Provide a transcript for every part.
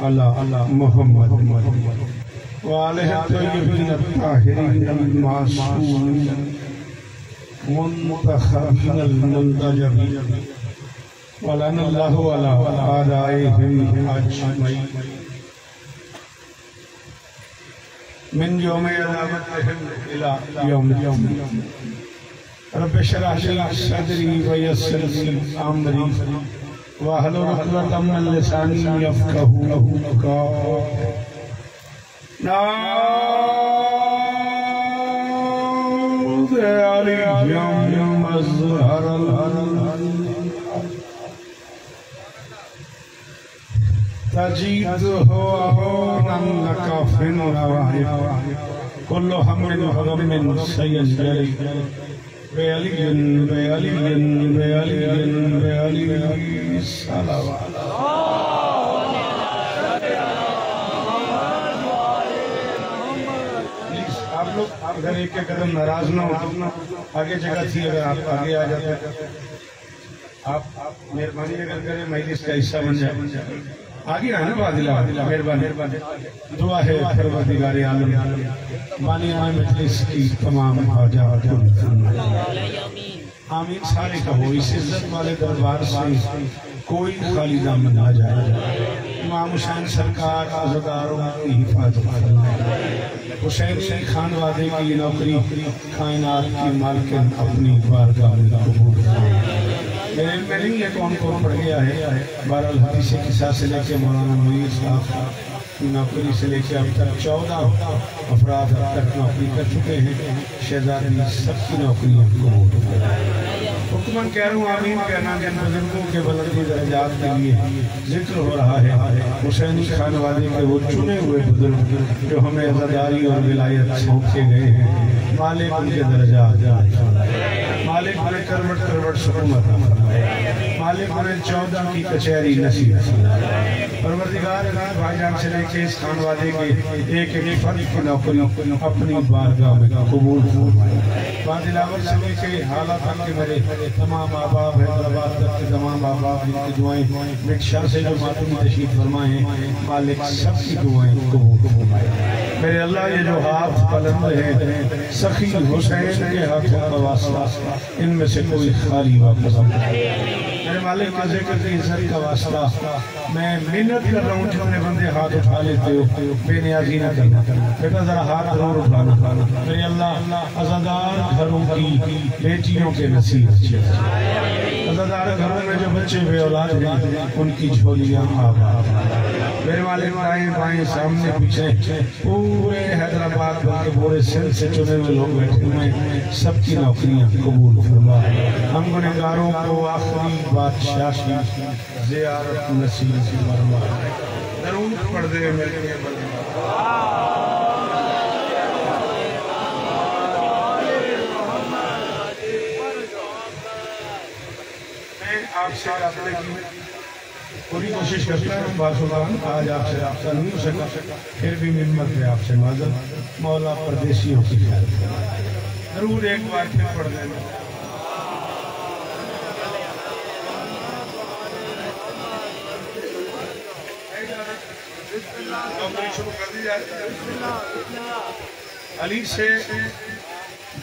अला मोहम्मद वालेह तय्यबीन ताहिरीन मासूमीन मुंतखबीन मुंतजबीन वलनल्लाहु अला आदाइहिम अजमईन मिन यौमि अज़ाबतिहिम इला यौमिल रब्बि इश्रह ली सदरी व यस्सिर ली अमरी वाहलुल उक़दतम मिन लिसानी यफ़क़हू क़ौली नाऊज़ अलिय्यम मज़हरल तजीदुहु अहूनन लका फिन नवाइब कुल्लु हम्मिन व गम्मिन सयजरी बेअलियन बेअलियन बेअलियन बेअलियन सलावत। आप लोग अगर एक एक कदम नाराज ना हो, आगे जगह थी, अगर आप आगे आ जाते आप मेहरबानी अगर करें मजलिस का हिस्सा बन जाए। आगे रहने वादिला मेहरबानी दुआ है परवरदिगार आलम मानिया मजलिस की तमाम हाजात आमीन सारे कहो। इस इज्जत वाले दरबार से कोई खाली दामन ना जाए। इमाम हुसैन सरकार आज़ादारों की हिफाजत हुसैनी खानवादे की नौकरी कायनात की मालकिन अपनी बारगाह में कबूल मेरे में नहीं है कौन कौन पढ़ गया है। बहरहाल हदीस किस्सा से लेके मौलाना मुनीर साहब की नौकरी से लेके अब तक 14 अफराद अब तक नौकरी कर चुके हैं। शहजादी सबकी नौकरियां कबूल हुक्मन कह रहा हूँ आमीन कहना। जिन बुजुर्गों के बुलंदी दर्जात के लिए जिक्र हो रहा है हुसैनी खानवादे के वो चुने हुए बुजुर्ग जो हमें अज़ादारी और विलायत सौंप के गए हैं। मालिक उनके दर्जात मालिक उन्हें करवट करवट सुकूमत मालिक उन्हें 14 की कचहरी नसीब परवरदिगार भाईजान से लेके इस खानवादे के एक एक फर्द की नौकरी अपनी बारगाह में कबूल बादिलावर से लेके हालात तक के मेरे तमाम आबाब हैदराबाद तक के तमाम आबाब जिनकी दुआएं मिक्सर से जो मातूम तशरीफ फरमाए हैं मालिक सबकी दुआएं कबूल मेरे अल्लाह। ये जो हाथ बुलंद है सखी हुसैन के हाथों का वास्ता इनमें से कोई खाली वापस मेरे मालिक के ज़िक्र की इज्जत का वास्ता मैं मिन्नत कर रहा हूँ। जितने बंदे हाथ उठा लेते हो बेनियाजी न करना बेटा, जरा हाथ जरूर उठाना। मेरे अल्लाह अज़ादार घरों की बेटियों के नसीब अज़ादार घरों में जो बच्चे बे औलाद हैं उनकी झोलियाँ आबाद मेरे मालिक दाएं बाएं सामने पीछे पूरे हैदराबाद के पूरे सिंध से चुने हुए लोग बैठे हुए सबकी नौकरियां कबूल फरमा। हम गुनहगारों को आखिरी बादशाही ज़ियारत नसीब फरमा। दरूद पढ़ दे मेरे मैं आपसे रास्ते की पूरी कोशिश करता हूँ। बाज़ुबान आज आपसे राब्ता नहीं हो सका, फिर भी मिम्मत है आपसे माज़रत। मौला परदेशियों की ख्याल जरूर एक बार फिर पढ़ देना। शुरू कर दी जाए। अली से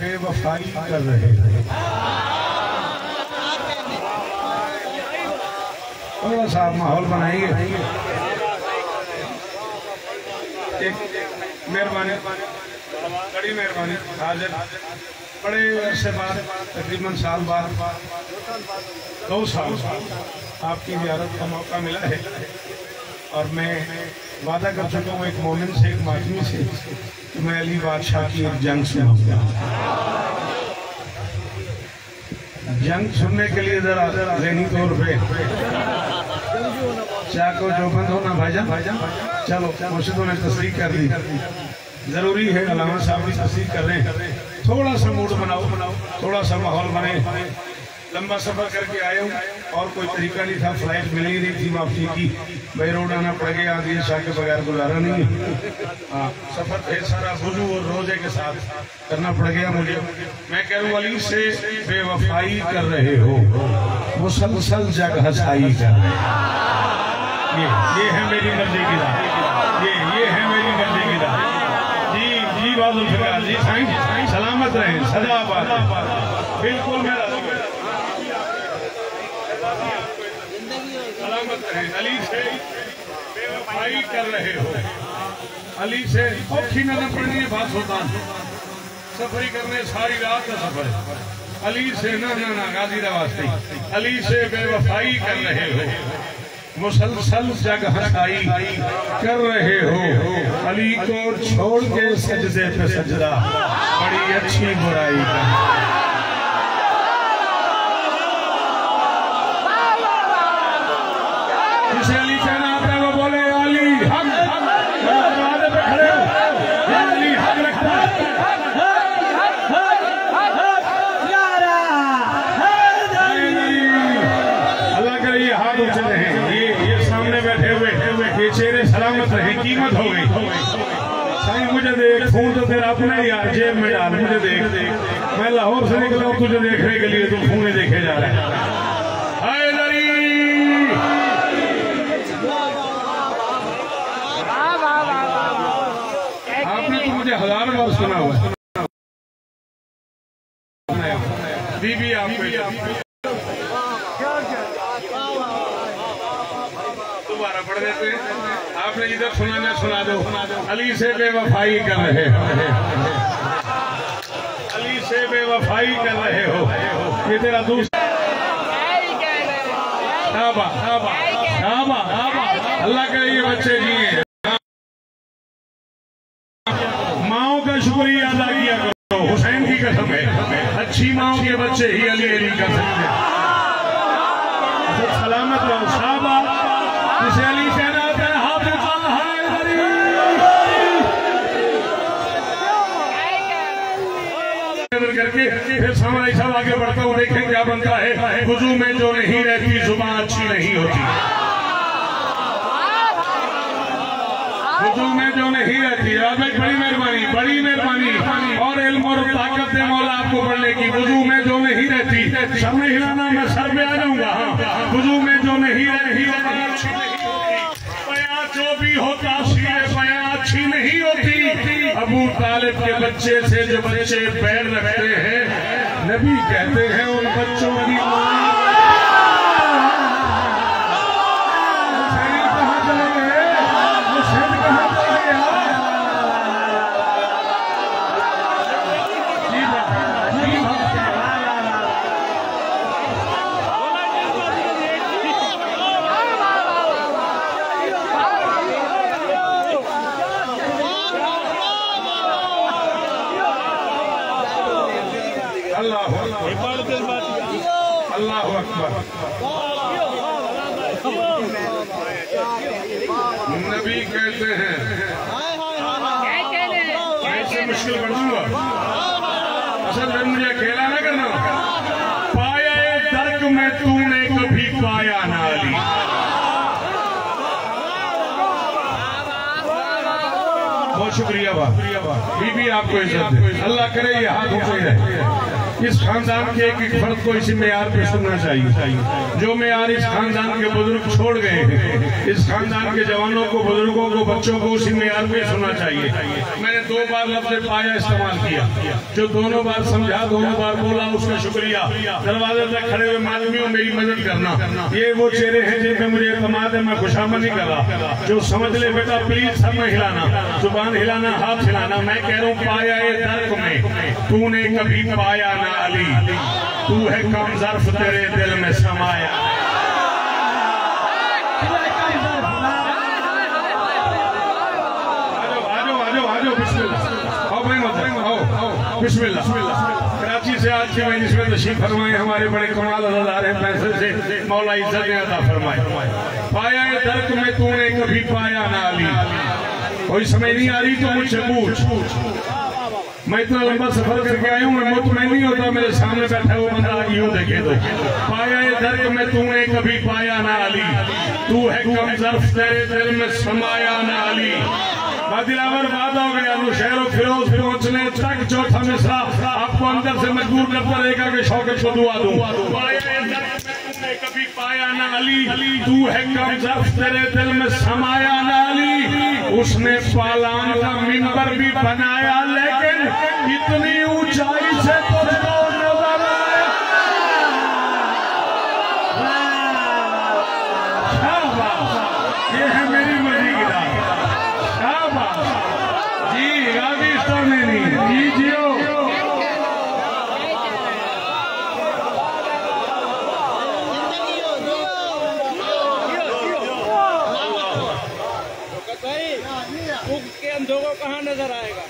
बेवफाई कर रहे हैं। थोड़ा सा माहौल बनाएंगे। एक मेहरबानी बड़ी मेहरबानी हाजिर बड़े अरसे बाद तकरीबन साल बाद 2 साल आपकी ज़ियारत का मौका मिला है और मैं वादा कर चुका हूँ एक मोमिन से एक मातमी से कि मैं अली बादशाह की एक जंग सुनाऊंगा। जंग सुनने के लिए जरा ज़हनी तौर पे चाको जो बंद होना भाईजान चलो मुर्शिदों ने तस्दीक कर दी। जरूरी है अलामा साहब भी तस्दीक कर रहे हैं। थोड़ा सा मूड बनाओ थोड़ा सा माहौल बने। लंबा सफर करके आए हूँ और कोई तरीका नहीं था, फ्लाइट मिल ही नहीं थी वापसी की, बाई रोड आना पड़ गया। आदि शाह के बगैर गुजारा नहीं है। हाँ सफर ढेर सारा वुज़ू और रोजे के साथ करना पड़ गया मुझे। मैं कह रहा हूँ अली से बेवफाई कर रहे हो, मुसलसल जग हसाई कर रहे हो। ये है मेरी मेरी मर्जी की राह, ये है मेरी मर्जी की राह। जी जी बादल फिलहाल जी साईं सलामत रहे सदा बात बिल्कुल मेरा सलामत रहे। अली से बेवफाई कर रहे हो, अली से औखी नजर पड़नी है बात होता सफरी करने सारी रात का सफर अली से ना गाजी वास्ते अली से बेवफाई कर रहे हो, मुसलसल जग हंसाई कर रहे हो, अली को छोड़ के सजदे पे सजदा बड़ी अच्छी बुराई का। जिसे अली कहना आता है वो बोले अली हक दरवाजे पे खड़े हो, अली हक रखता है। अल्लाह करे ये हाथ ऊंचे रहे, ये सामने बैठे हुए ये चेहरे सलामत रहे, कीमत हो गई। साईं मुझे देख, फोन तो तेरा अपना ही यार जेब में डाल, मुझे देख, मैं लाहौर से निकला हूँ तुझे देखने के लिए, तुम फोन देखे जा रहे हैं। आपने तो मुझे 1000 बार सुना हुआ है, बीबी आपको दोबारा पढ़ देते हैं। आपने इधर सुनाना सुना दो। अली से बेवफाई कर रहे हो, अली से बेवफाई कर रहे हो, ये तेरा दूसरा अल्लाह करे ये बच्चे जिए, माओ का शुक्रिया अदा किया करो। हुसैन की कसम है, अच्छी माओ के बच्चे ही अली अली कर सकते हैं। सलामत रहो साहबा, जिसे अली कहना होता है हाफिज़ करके फिर सामने सब आगे बढ़ता हूँ, देखें क्या बनता है। वुजू में जो नहीं रहती जुबान अच्छी नहीं होती, वुजू में जो नहीं रहती। बड़ी मेहरबानी और इल्म और ताकत दे मौला आपको पढ़ने की। वुजू में जो नहीं रहती, सर में हिलाना, मैं सर पे आ जाऊंगा। वुजू में जो नहीं रहती जो भी होता बयां अच्छी नहीं होती। अबू तालिब के बच्चे से जो बच्चे पैर रखते हैं, नबी कहते हैं उन बच्चों की कहाँ चले गए, हुसैन कहाँ चले गया। अल्लाहु अकबर। नबी कहते हैं ऐसे मुश्किल कर दूंगा, असल में मुझे अकेला ना करना। पाया दर्क में तूने कभी पाया ना अली, बहुत शुक्रिया बीबी आपको इज्जत दे, अल्लाह करे ये हाथ ऊंचे रहे। इस खानदान के एक फर्द को इसी मेयार पे सुनना चाहिए जो मेयार इस खानदान के बुजुर्ग छोड़ गए हैं। इस खानदान के जवानों को, बुजुर्गों को, बच्चों को उसी मेयार पे सुनना चाहिए। मैंने 2 बार लफ्ज़ पाया इस्तेमाल किया, जो दोनों बार समझा, दोनों बार बोला, उसका शुक्रिया। दरवाजे तक खड़े हुए मालूमियों मेरी मदद करना। ये वो चेहरे हैं जिनमें मुझे एतमाद है, मैं खुशामद नहीं कर रहा। जो समझ ले बेटा प्लीज सर में हिलाना, जुबान हिलाना, हाथ हिलाना। मैं कह रहा हूँ पाया ये दर्क में तूने कभी पाया ना अली, तू है कम ज़र्फ तेरे दिल में समाया। आजो बिस्मिल्लाह, आओ भाई मत आओ बिस्मिल्लाह। कराची से आज की मजलिस में तशरीफ फरमाए हमारे बड़े कमाल अज़ादार हैं, पैसे से मौला इज्जत अता फरमाए। पाया ये दर्क में तूने कभी पाया ना अली, कोई समझ नहीं आ रही तो मुझसे पूछ। मैं इतना लंबा सफर करके आया हूँ, मैं मुतमईन नहीं होता मेरे सामने बैठा हुआ बंदा यूं देखे तो। पाया ये दर्क में तूने कभी पाया ना अली, तू है कम ज़र्फ तेरे दिल में समाया ना अली। दिलावर बात हो गया, शहर फिरोज पहुंचने तक चौथा मिसरा आपको अंदर से मजबूर करता रहेगा कि शौकत को दुआ दूं। कभी पाया ना अली, तू है कम ज़र्फ़ तेरे दिल में समाया ना अली। उसने पालान का मिंबर भी बनाया, लेकिन इतनी ऊंचाई से तुझको नजर आया। शाबाश, ये है मेरी मर्जी की रात। शाबाश जी, गाजी नहीं जी जियो। के अंधों को कहाँ नजर आएगा?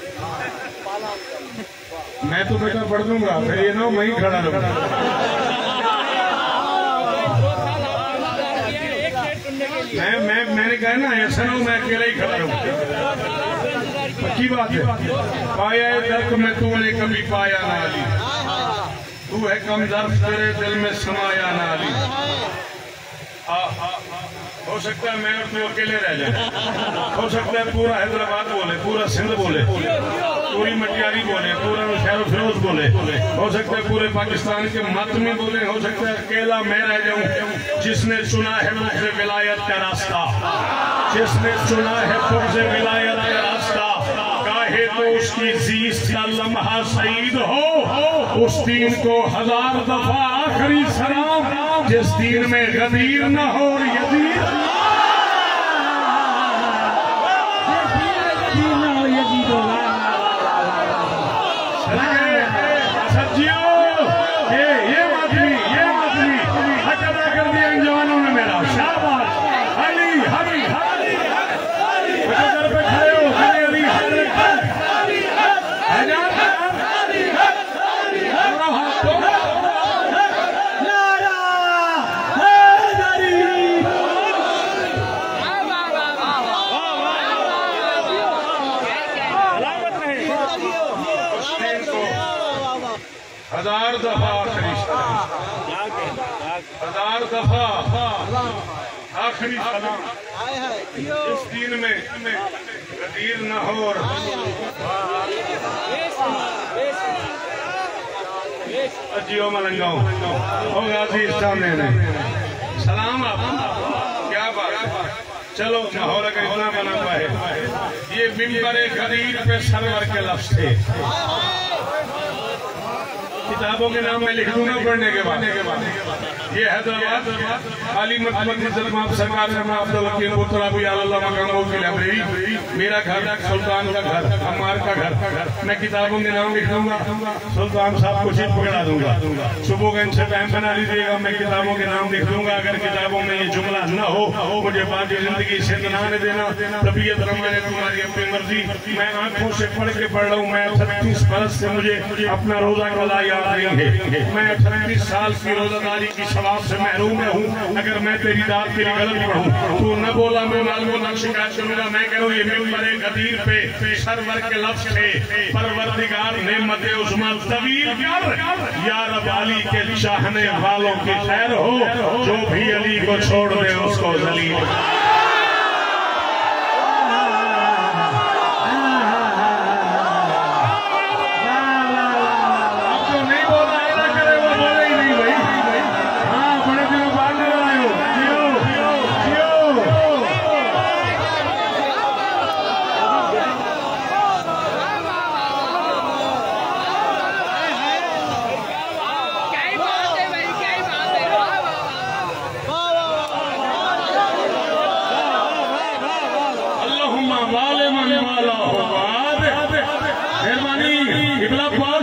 मैं तो बेटा पढ़ दूंगा, फिर ये ना मैं ही खड़ा रहूंगा। मैंने कहा ना ऐसा ना मैं अकेला ही खड़ा रहूंगा। पक्की बात है। पाया दर्द में तूने कभी पाया ना अली, तू है कम दर्द तेरे दिल में समाया ना अली। हो सकता है मैं और तू अकेले रह जाए, हो सकता है पूरा हैदराबाद बोले, पूरा सिंध बोले, पूरी मटियारी बोले, पूरा शहर फिरोज बोले, हो सकता है पूरे पाकिस्तान के मातमी बोले, हो सकता है अकेला मैं रह जाऊं। जिसने चुना है मुझसे विलायत का रास्ता, जिसने चुना है तुझसे विलायत का रास्ता, काहे तो उसकी जीस का लम्हा शहीद हो। उस दीन को 1000 दफा आखिरी सलाम, जिस दीन में गदीर न हो और यजीद। सब्जियों ये मातमी हकदा कर दिया इन जवानों ने मेरा। शाबाश अली हरी हरी घर पे खड़े हो, अली हरी हजार दफा आखिरी 1000 दफा आखिरी सलाम, इस दीन में गदीर न हो और अजियो मलंगाओ हो गाजी सामने सलाम। आप क्या बात। चलो माहौल का इतना बना हुआ है। ये मिंबर गदीर पे सरवर के लफ्ज़ थे। किताबों के नाम में लिख दूंगा पढ़ने के बाद। ये हैदराबाद आली मकतब सरकार अब्दुल वकील की लाइब्रेरी, मेरा घर, सुल्तान का घर, अम्मार का घर। मैं किताबों के नाम लिख दूंगा, सुल्तान साहब को चिट पकड़ा दूंगा। सुबह का इनसे टाइम बना लीजिएगा, मैं किताबों के नाम लिख दूंगा। अगर किताबों में ये जुमला न हो, मुझे बाकी जिंदगी से बनाने देना। तबीयत रमाने तुम्हारी अपनी मर्जी। मैं आंखों से पढ़ के पढ़ रहा हूँ। मैं 38 बरस से मुझे अपना रोजा कला याद नहीं है। मैं 38 साल की रोजादारी की सवाब से महरूम हूँ। अगर मैं तेरी दाद के लिए गलत पढ़ूं, तू न बोला मैं मालूम न शिकायत करूंगा। मैं कह रहा हूँ ये मिंबर गदीर पे सरवर के लफ्ज़ थे। परवरदिगार नेमत उस्मा तवील कर, या रब अली के चाहने वालों की खैर हो। जो भी अली को छोड़ दे उसको जलील।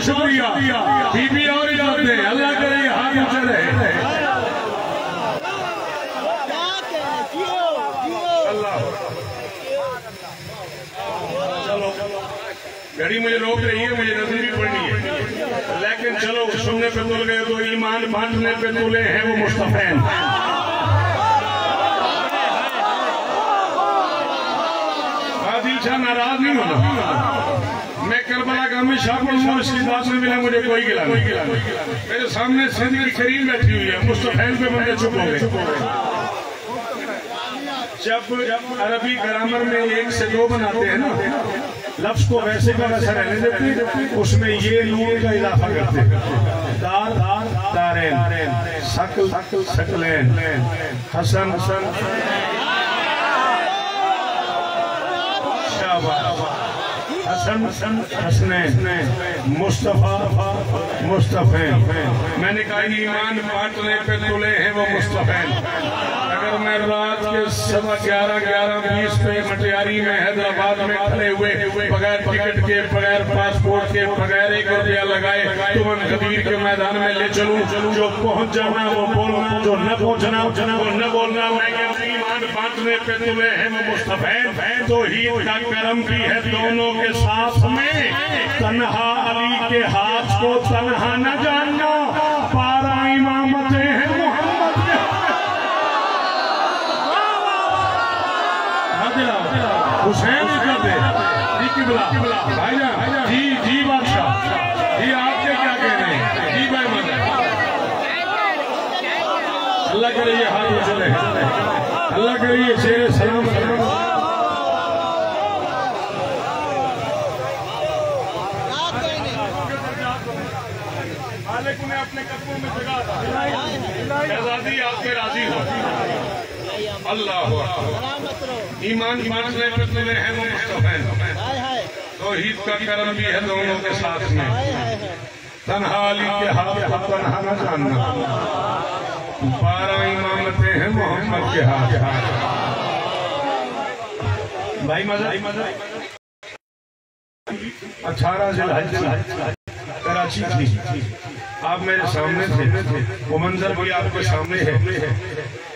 शुक्रिया बीबी और इजाजत दे। अल्लाह करे हाथ ऊंचे रहे। चलो घड़ी मुझे रोक रही है, मुझे नज़र भी पढ़नी है, लेकिन चलो सुनने पे तुल गए तो ईमान बांटने पे तुले हैं वो मुस्तफैन। नाराज नहीं होना। मैं करबला का हमेशा पढ़ूंगा, इसकी बात में मिला मुझे कोई गिला नहीं। मेरे सामने सिंध की करीम बैठी हुई है, मुस्तफैन पे बंदे चुप हो गए। जब अरबी ग्रामर में 1 से 2 बनाते हैं ना, लफ्ज को वैसे का वैसा रहने देते, उसमें ये नून का इजाफा करते, दार दारेन सकल सकलैन हसन हसन हसनैन मुस्तफा मुस्तफैन। मैंने कहा ईमान बांटने पे तुले हैं वो मुस्तफैन। अगर मैं रात के 11:20 पे मटियारी में हैदराबाद में खड़े हुए बगैर टिकट के, बगैर पासपोर्ट के, बगैर 1 रुपया लगाए तुमन कबीर के मैदान में ले चलूं, जो पहुंच जाना वो बोलना, जो न पहुंचना वो न बोलना। मैं ईमान बांटने पे तुले हैं वो मुस्तफैन। तो ईद का करम भी है दोनों के साथ में। तन्हा अली के हाथ को तन्हा न जानना, 12 इमामतें हैं मोहम्मद के। हुसैन कर दे जी किबला भाईजान जी बादशाह जी, आपके क्या कहने हैं जी भाई माता। अल्लाह करे ये हाथ चले, अल्लाह करे ये शेर सलाम। मालिक ने अपने कदमों में जगह आजादी आपके राजी हो। अल्लाह ईमान बांटने पे तुले हैं वो मुस्तफैन। तो ईद का करम भी है दोनों के साथ में। तन्हा अली के हाथ को तन्हा न जानना, 12 इमामतें हैं मोहम्मद के हाथ। भाई मजा 18 जिलहज कराची थी, आप मेरे सामने थे, वो मंजर भी आपके सामने है।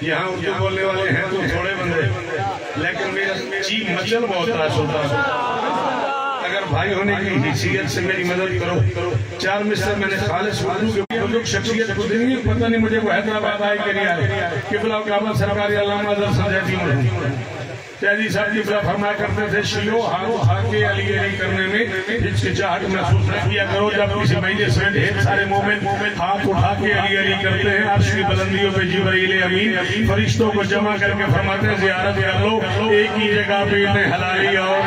यहाँ उर्दू बोलने वाले हैं तो थोड़े बंदे, लेकिन मेरा जी मचल बहुत रहा सुल्तान। अगर भाई होने की हैसियत से मेरी मदद करो। 4 मिसर मैंने खालिस उर्दू के बुजुर्ग शख्सियत को देनी, पता नहीं मुझे वो हैदराबाद आए कि नहीं आए। किबला काबा सरकारी अल्लामा सैदी साहब की फरमाया करते थे, शियो हाके अली करने में हिचकिचाहट महसूस न किया करो। जब किसी महीने से ढेर सारे मोमिन हाथ उठा के अली करते हैं, अर्श की बुलंदियों पे जिब्रील अमीन फरिश्तों को जमा करके फरमाते हैं ज़ियारत कर लो, एक ही जगह पे इन्हें हलाली और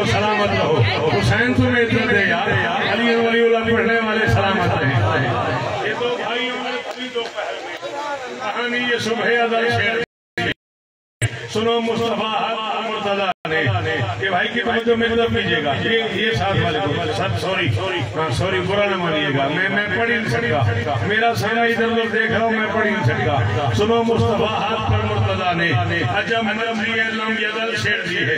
सलामत रहो। हुसैन तुम्हें इज्जत दे यार, अली वलीउल्लाह पढ़ने वाले सलामत रहे। ये दो भाइयों ने दोपहर में कहानी ये सुबह अदल शेर सुनो मुस्तफा मुर्तजा ने कि भाई की तवज्जो मेरी तरफ कीजिएगा। ये साथ वाले को सॉरी बुरा न मानिएगा, मैं पढ़ ही नहीं सकता, मेरा सारा इधर उधर देख रहा हूँ, मैं पढ़ ही नहीं सकता। सुनो मुस्तफा हाथ पर मुर्तजा ने अजब यदल शेर दी है।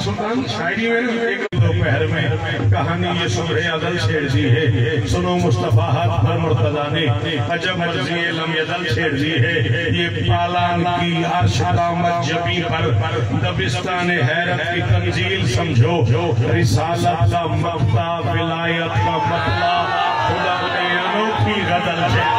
सुल्तान शायरी में एक दोपहर में कहानी ये सुबह अदल शेर दी है। सुनो मुस्तफा हाथ पर मुर्तजा ने अजब मर्जी लम यदल शेर दी है। ये पालान की अर्श कामत जबी पर दबिस्तान हैरत की तंजील समझो। रिसालत का मक्ता विलायत का मतला खुदा ने अनोखी गदल है।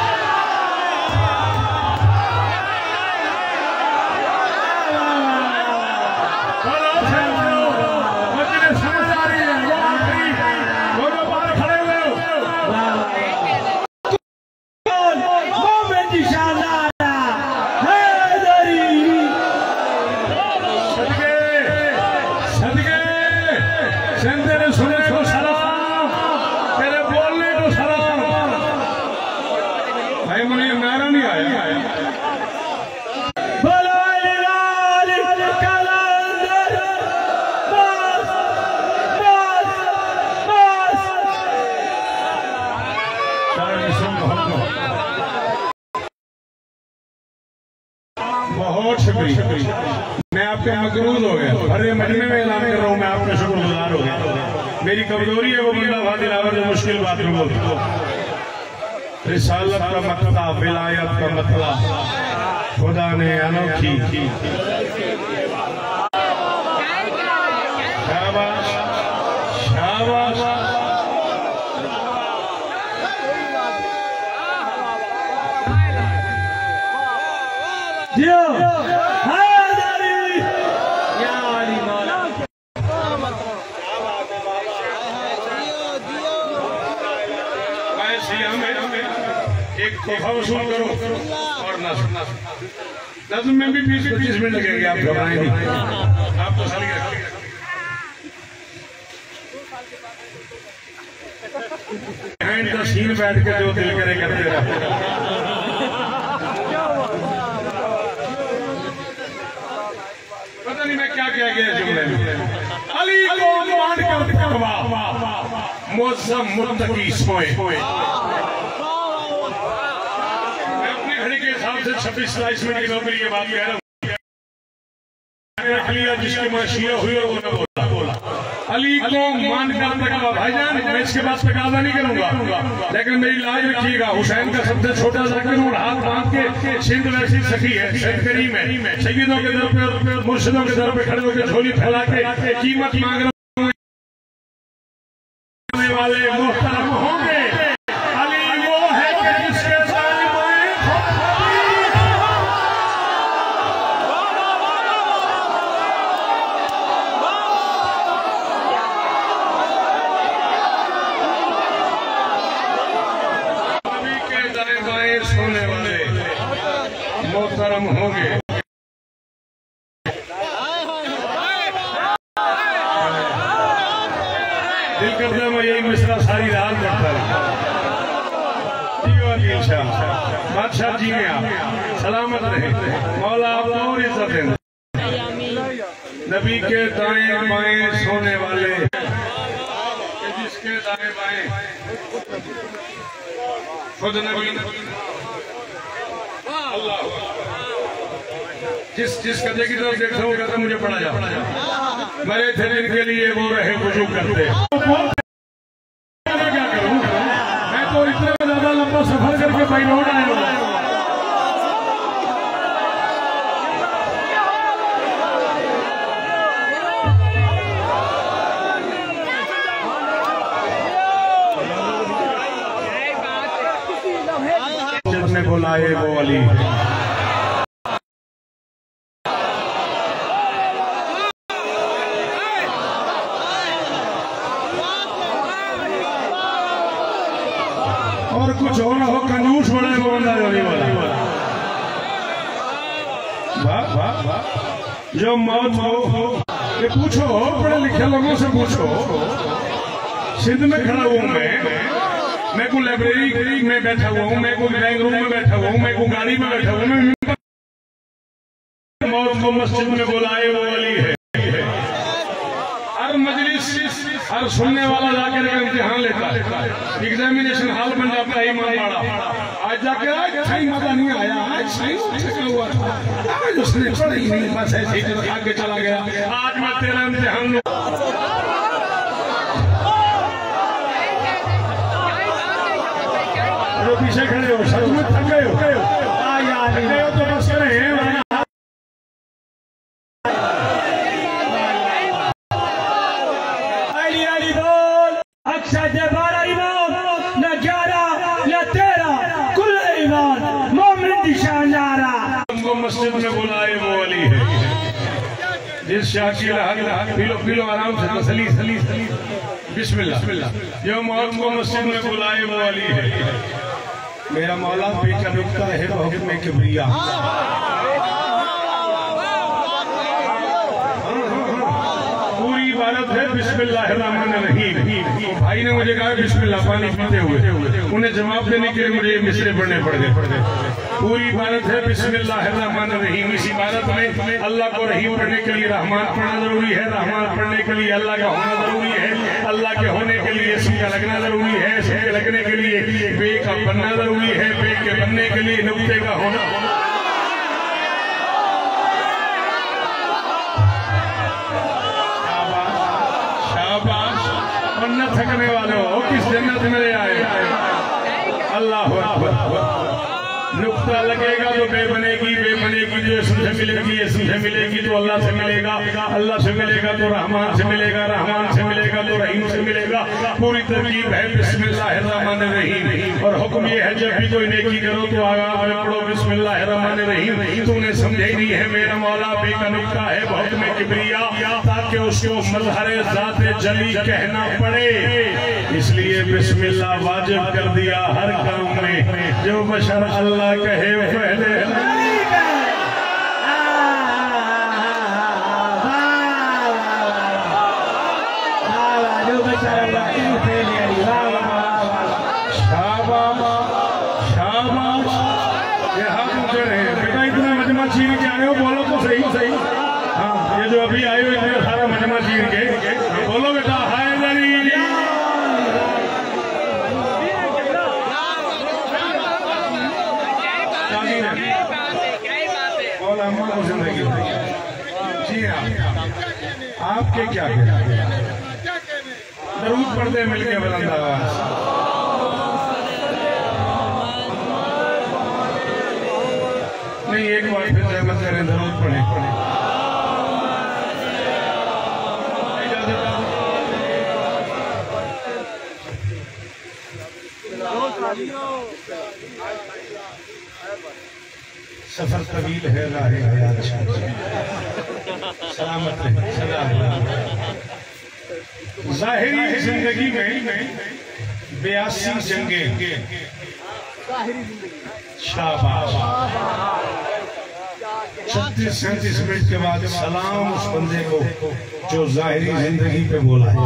बहुत शुक्रिया, मैं आपका मकरूज हो गया। हर महीने में ऐलान कर रहा हूँ, मैं आपका शुक्रगुजार हो गया। मेरी कमजोरी है वो बंदा फादिल आवर जो मुश्किल बात में बोलता। रिसालत का मतला विलायत का मतला खुदा ने अनोखी की। शाबाश शाबाश। एक तोहफा वसूल करो और नज़्म में भी 20-25 मिनट लगेंगे, आप घबराएं नहीं, आप तो साल बिहाइंड द सीन बैठ के जो दिल करे करते रहो। पता नहीं मैं क्या कह गया जुमले में। अली को मान कर तकवा मुअज़्ज़म मुत्तकी सोए। मैं अपनी घड़ी के हिसाब से 26-27 मिनट की नौकरी के बाद कह रहा हूँ। रख लिया जिसकी माशिया हुई और वो न बोला। अली को मान कर तकवा। भाईजान मैं इसके बाद तकाजा नहीं करूंगा, लेकिन मेरी लाज रखिएगा। हुसैन का सबसे छोटा जाकिर और हाथ बांध के सिंध वैसी सखी है, सिंध करीम है। सैयदों के दर पे मुर्शिदों के दर पे खड़े होकर झोली फैला के कीमत मांग रहे वाले मोहतरम होंगे। अली वो है कि जिसके सोने वाले मोहतरम होंगे। दिल करता मैं यही मिसरा सारी रात पढ़ता रहा। बादशाह जी में आप सलामत रहे, मौला आपको और इज्जत दें। नबी के दाएं बाएं सोने वाले, जिसके दाएं बाएं खुद नबी अल्लाह जिस कदे की तरफ देखता हूँ कहता मुझे पढ़ा जा। मरे थे जिनके लिए वो रहे वजू करते। क्या करूँ मैं तो इतना ज्यादा लंबा सफर करके बाई रोड आया हूँ। जिसने बुलाए वो अली है। और कुछ हो ना हो कंजूस बड़े वो बंदा जाने वाला। वाह वाह वाह। जो मौत हो ये पूछो, पढ़े लिखे लोगों से पूछो। सिंध में खड़ा हूँ मैं को लाइब्रेरी में बैठा हुआ हूँ, मैं को ड्राइंग रूम में बैठा हुआ हूँ, मैं को गाड़ी में बैठा हुआ हूँ। मौत को मस्जिद में बुलाए वो अली है। हर मजलिस हर सुनने वाला जाकर इम्तिहान लेता है, एग्जामिनेशन हॉल बन जाता है। ईमान वाला आज जाके आज सही मजा नहीं आया, आज सही थका हुआ था, आज उसने पढ़ा ही नहीं, बस ऐसे ही आगे चला गया। आज मैं तेरा इम्तिहान लूं। पीछे खड़े हो, सच में थक गए हो, थक गए हो तो बस करें। मस्जिद में बुलाए वो अली है। जिस शाकिल पीलो पीलो आराम से तसली सली सली बिस्मिल्लाह। जो मौत को मस्जिद में बुलाए वो अली है। मेरा मौला बेकर रुकता है हुक्म किबरिया। पूरी इबारत है बिस्मिल्लाहिर्रहमानिर्रहीम। भाई ने मुझे कहा बिस्मिल्लाह पानी पीते हुए, उन्हें जवाब देने के लिए मुझे मिसरे पढ़ने पड़ गए। पूरी इबारत है बिस्मिल्लाहिर्रहमानिर्रहीम। इस इबारत में अल्लाह को रहीम पढ़ने के लिए रहमान पढ़ना जरूरी है, रहमान पढ़ने के लिए अल्लाह का होना जरूरी है, अल्लाह के होने के लिए इसम का लगना जरूरी है, इसम के लगने के लिए बे का बनना जरूरी है, बे के बनने के लिए नुक्ते का होना। शाबाश और न थकने वाले हो, किस जन्नत में आए। अल्लाह अकबर। नुक्ता लगेगा तो बे बनेगी, जो इससे मिलेगी, इससे मिलेगी तो अल्लाह से मिलेगा, अल्लाह से मिलेगा तो रहमान से मिलेगा, रहमान से मिलेगा तो रहीम से मिलेगा। पूरी तरकीब है बिस्मिल्लाहिर्रहमानिर्रहीम। और हुक्म ये है जब भी कोई नेकी करो तो आगाज में पढ़ो बिस्मिल्लाहिर्रहमानिर्रहीम। तूने समझे नहीं है मेरा मौला बे का नुक्ता है बहुत में किबरिया, ताकि उसको मजहरे ज़ाते जली कहना पड़े, इसलिए बिस्मिल्लाह वाजिब कर दिया हर काम में। जो बशर अल्लाह कहे पहले चीर के आए हो, बोलो तो सही सही। हाँ, ये जो अभी आए हुए हैं सारा मजमा चीर के बोलो बेटा हाय जिंदगी। जी हाँ, आपके क्या कहना, दरूद पढ़ते मिलके बुलंद आवाज। नहीं, एक बार फिर रहमत करें, दरूद पढ़े। सफर तवील है, राह हयात सलामत रहे सदा। ज़ाहिरी जिंदगी में 82 जंगें, शाबाश। 36-37 मिनट के बाद सलाम उस बंदे को जो ज़ाहिरी जिंदगी पे बोला है।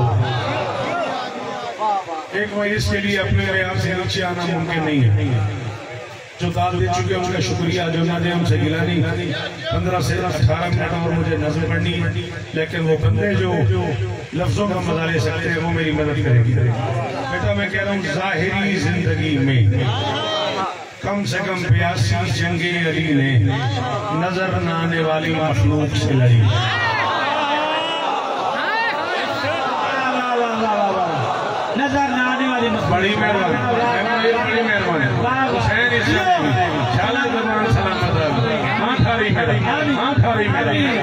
एक महीने के लिए अपने रियाज से नीचे आना मुमकिन नहीं है। जो दाद दे चुके हैं उनका शुक्रिया, जो ना दे उनसे गिला नहीं। 15 से 18 मिनट और मुझे नज़म पढ़नी है, लेकिन वो बंदे जो लफ्जों का मजा ले सकते हैं वो मेरी मदद करेगी। बेटा मैं कह रहा हूँ ज़ाहिरी जिंदगी में कम से कम 82 जंगे अली ने नजर न आने वाली मखलूक से लड़ी। नजर न आने वाली बड़ी मेहरबानी, बड़ी मेहरबानी।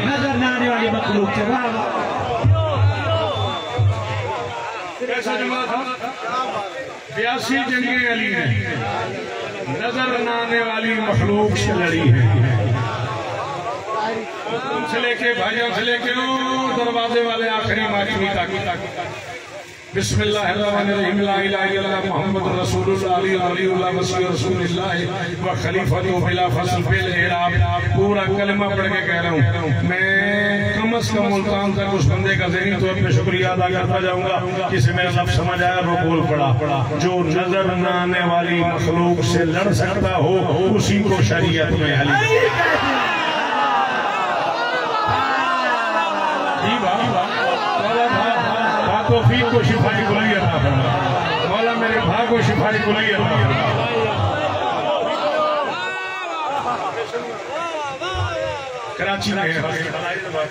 नजर न आने वाली मखलूक से कैसा जवाब था? 82 जंगे अली ने नजर न आने वाली मखलूक से लड़ी है। से लेके भाइयों से लेके दरवाजे वाले आखिरी माटी तक। बिस्मिल्लाहिर्रहमानिर्रहीम। ला इलाहा इल्लल्लाह मुहम्मदुर रसूलुल्लाह अलीउल्लाह वसी रसूलुल्लाह व खलीफतु बिला फसल बिल इराब। पूरा कलमा पढ़ के कह रहा हूँ मैं, कम से कम मुल्तान तक उस बंदे का ज़हनी तौर पे शुक्रिया अदा करता जाऊंगा जिसे मेरा लफ्ज़ समझ आया, वो बोल पड़ा। जो नजर न आने वाली मखलूक से लड़ सकता हो उसी को शरीयत में अली। तौफीक को शिफाई गुलाई अता फरमा मौला, मेरे भाग को शिफाई गुलाई अता फरमा। कराची में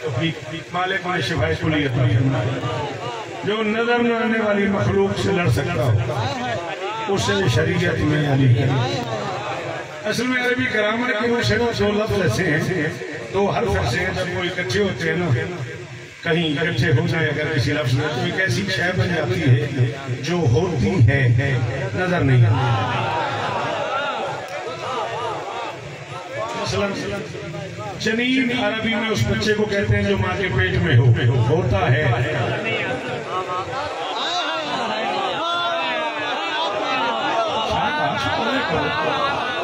तौफीक मालिक ने शिफाई गुलाई अता फरमा। जो नजर न आने वाली मखलूक से लड़ सकता हो उससे शरीयत में अली। असल में अरबी ग्रामर के दो लफ्ज़ ऐसे हैं, दो हर्फ ऐसे हैं, जब वो इकट्ठे होते हैं ना कहीं इकट्ठे हो जाए अगर किसी लफ्ज़ में, तो एक ऐसी शय बन जाती है जो होती है नजर नहीं आती। मसलन जनीन अरबी में उस बच्चे को कहते हैं जो माँ के पेट में होता है।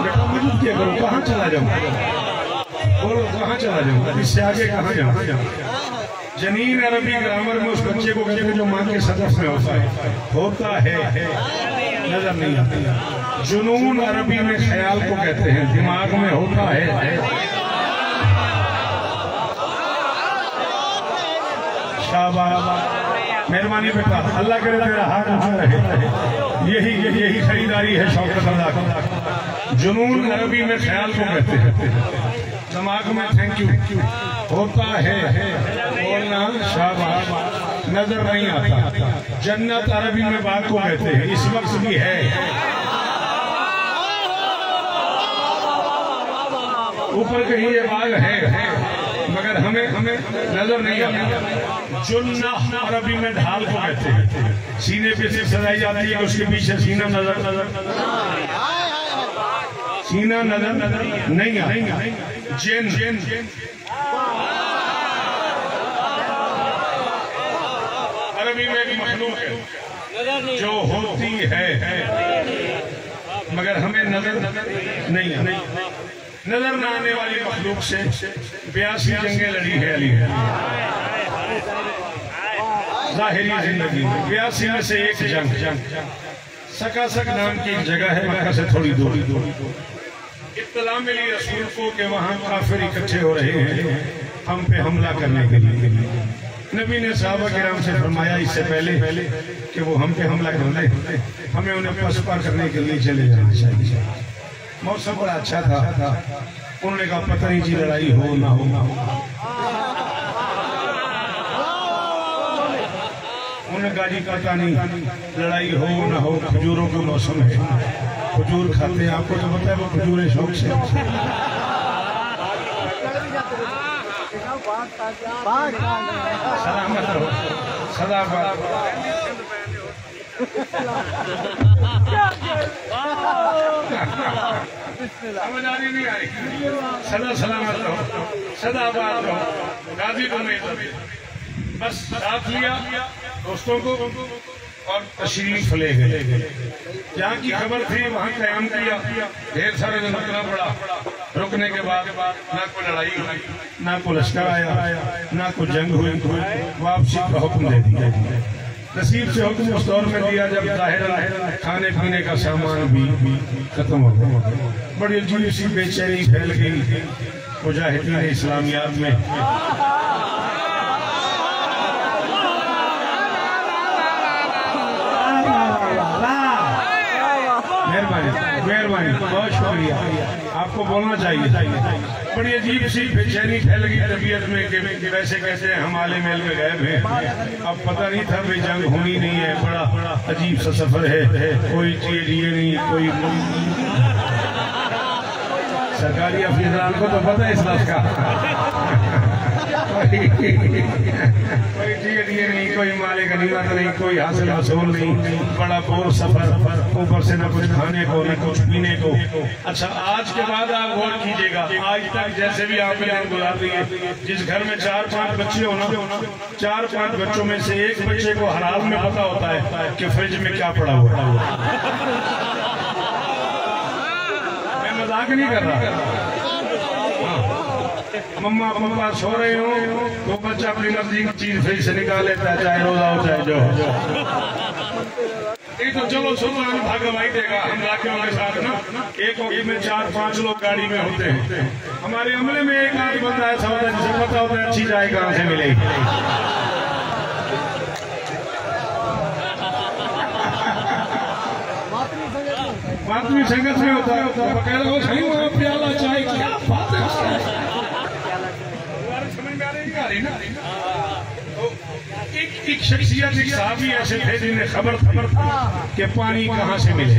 बेटा मदद क्या करो, कहाँ चला जाऊँ, बोलो कहाँ चला जाऊँ, इससे आगे कहाँ जाऊँ। जनीन अरबी ग्रामर में उस बच्चे को कहते हैं जो माँ के सदफ में होता है नजर नहीं आता। जुनून अरबी में ख्याल को कहते हैं, दिमाग में होता है। शाबाश, मेहरबानी बेटा, अल्लाह करे तेरा हाथ ऊंचा रहे। यही खरीदारी है शौकत अल्लाह का। जुनून अरबी में ख्याल को कहते हैं, दिमाग में थैंक यू होता है बोलना। शाबाश, नजर नहीं आता। जन्नत अरबी में बात को कहते हैं, इस वक्त भी है। ऊपर कहीं ये बाग है मगर हमें नजर नहीं आता। जुन्ना अरबी में ढाल को कहते हैं, सीने पे से सजाई जाती है कि उसके पीछे सीना नजर नहीं आता। जिन अरबी में एक मखलूक है जो होती है मगर हमें नजर नहीं आती। नजर न आने वाली मखलूक से 82 जंगें लड़ी है अली है जाहिरी जिंदगी में। 82 में से एक जंग सकासक नाम की एक जगह है, मक्का से थोड़ी दूरी। इत्तला मिली रसूल को कि वहां काफिर इकट्ठे हो रहे हैं हम पे हमला करने के लिए। नबी ने सहाबा किराम से फरमाया इससे पहले कि वो हम पे हमला कर दे, हमें उन्हें पसपा करने के लिए चले जाना चाहिए। मौसम बड़ा अच्छा था। उन्होंने कहा पता नहीं जी लड़ाई हो ना हो। उन्होंने कहा जी पता नहीं लड़ाई हो ना हो, खजूरों का मौसम है, खजूर खाते हैं, आपको तो पता है वो खजूर शौक से। सलामत रहो सदा समझ आ रही नहीं आ रही। सदा सलामत रहो सदा आबाद रहो गाजी तुम्हें। बस साथ लिया दोस्तों को और तशरीफ ले गए। जहाँ की खबर थी वहाँ क़याम किया। ढेर सारे दिन रुकना पड़ा। रुकने के बाद ना कोई लड़ाई हुई, ना कोई लश्कर आया, ना कोई जंग हुई। वापसी का हुक्म दे दिया। नसीब से हुक्म उस दौर में दिया जब ज़ाहिर खाने पीने का सामान भी खत्म हो गया। बड़ी अजीब सी बेचैनी फैल गई मुजाहिदीन इस्लामियात में। मेहरबानी बहुत शुक्रिया, आपको बोलना चाहिए। बड़ी अजीब सी बेचैनी फैल गई तबीयत में कि वैसे कैसे हम आले महल में गए हैं। अब पता नहीं था भाई जंग होनी नहीं है। बड़ा अजीब सा सफर है, कोई चीज ये नहीं, कोई सरकारी अफसरान को तो पता है इस बात का। कोई चीज ये नहीं, कोई माले गनीमत नहीं, कोई हासिल हसूल नहीं। बड़ा बोर सफर, ऊपर से न कुछ खाने को न कुछ पीने को। अच्छा आज के बाद आप गौर कीजिएगा, आज तक जैसे भी आपने दिन गुजार दिए, जिस घर में 4-5 बच्चे हो ना, 4-5 बच्चों में से एक बच्चे को हर हाल में पता होता है कि फ्रिज में क्या पड़ा हुआ है। मैं मजाक नहीं कर रहा। मम्मा पापा सो रहे हो तो बच्चा अपनी मर्जी की चीज फ्रिज से निकाल लेता है, चाहे रोजा हो चाहे जो। नहीं तो चलो सुल्तान भागवाई देगा। हम लाखों के साथ ना एक वक्त में 4-5 लोग गाड़ी में होते हैं। हमारे अमले में एक आदमी बनता है सौदा जिसे पता होता है अच्छी चाय कहाँ से मिलेगी। मातमी संगत में होता है बकायदा वो सही वहाँ प्याला चाय क्या बात है। एक शख्सियत एक सहाबी ऐसे थे जिन्हें खबर कि पानी कहाँ से मिले।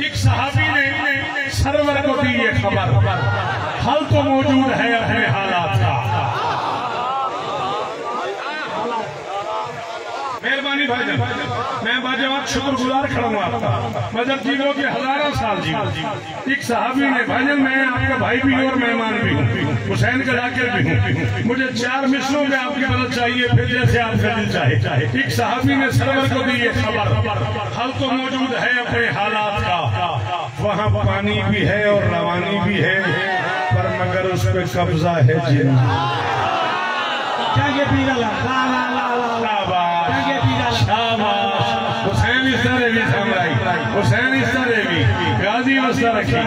एक सहाबी ने सरवर को दी ये खबर, हल तो मौजूद है अपने हालात का। मेहरबानी भाईजान, मैं बाजवाब शुक्रगुजार खड़ा हूँ आपका। मदद जीवो के हजारों साल जीवो। एक सहाबी ने भाईजान मैं आपका भाई भी और मेहमान भी हूँ, हुसैन का जाकिर भी हूँ। मुझे 4 मिसलों में आपकी मदद चाहिए, फिर जैसे आपका दिल चाहे। एक सहाबी ने सरवर को दी ये खबर, हल तो मौजूद है अपने हालात का। वहाँ पानी भी है और रवानी भी है, पर मगर उस पर कब्जा है जिन। हुसैन इस तरह भी सामराई, हुसैन इस तरह भी गाजी वस्ता रखी।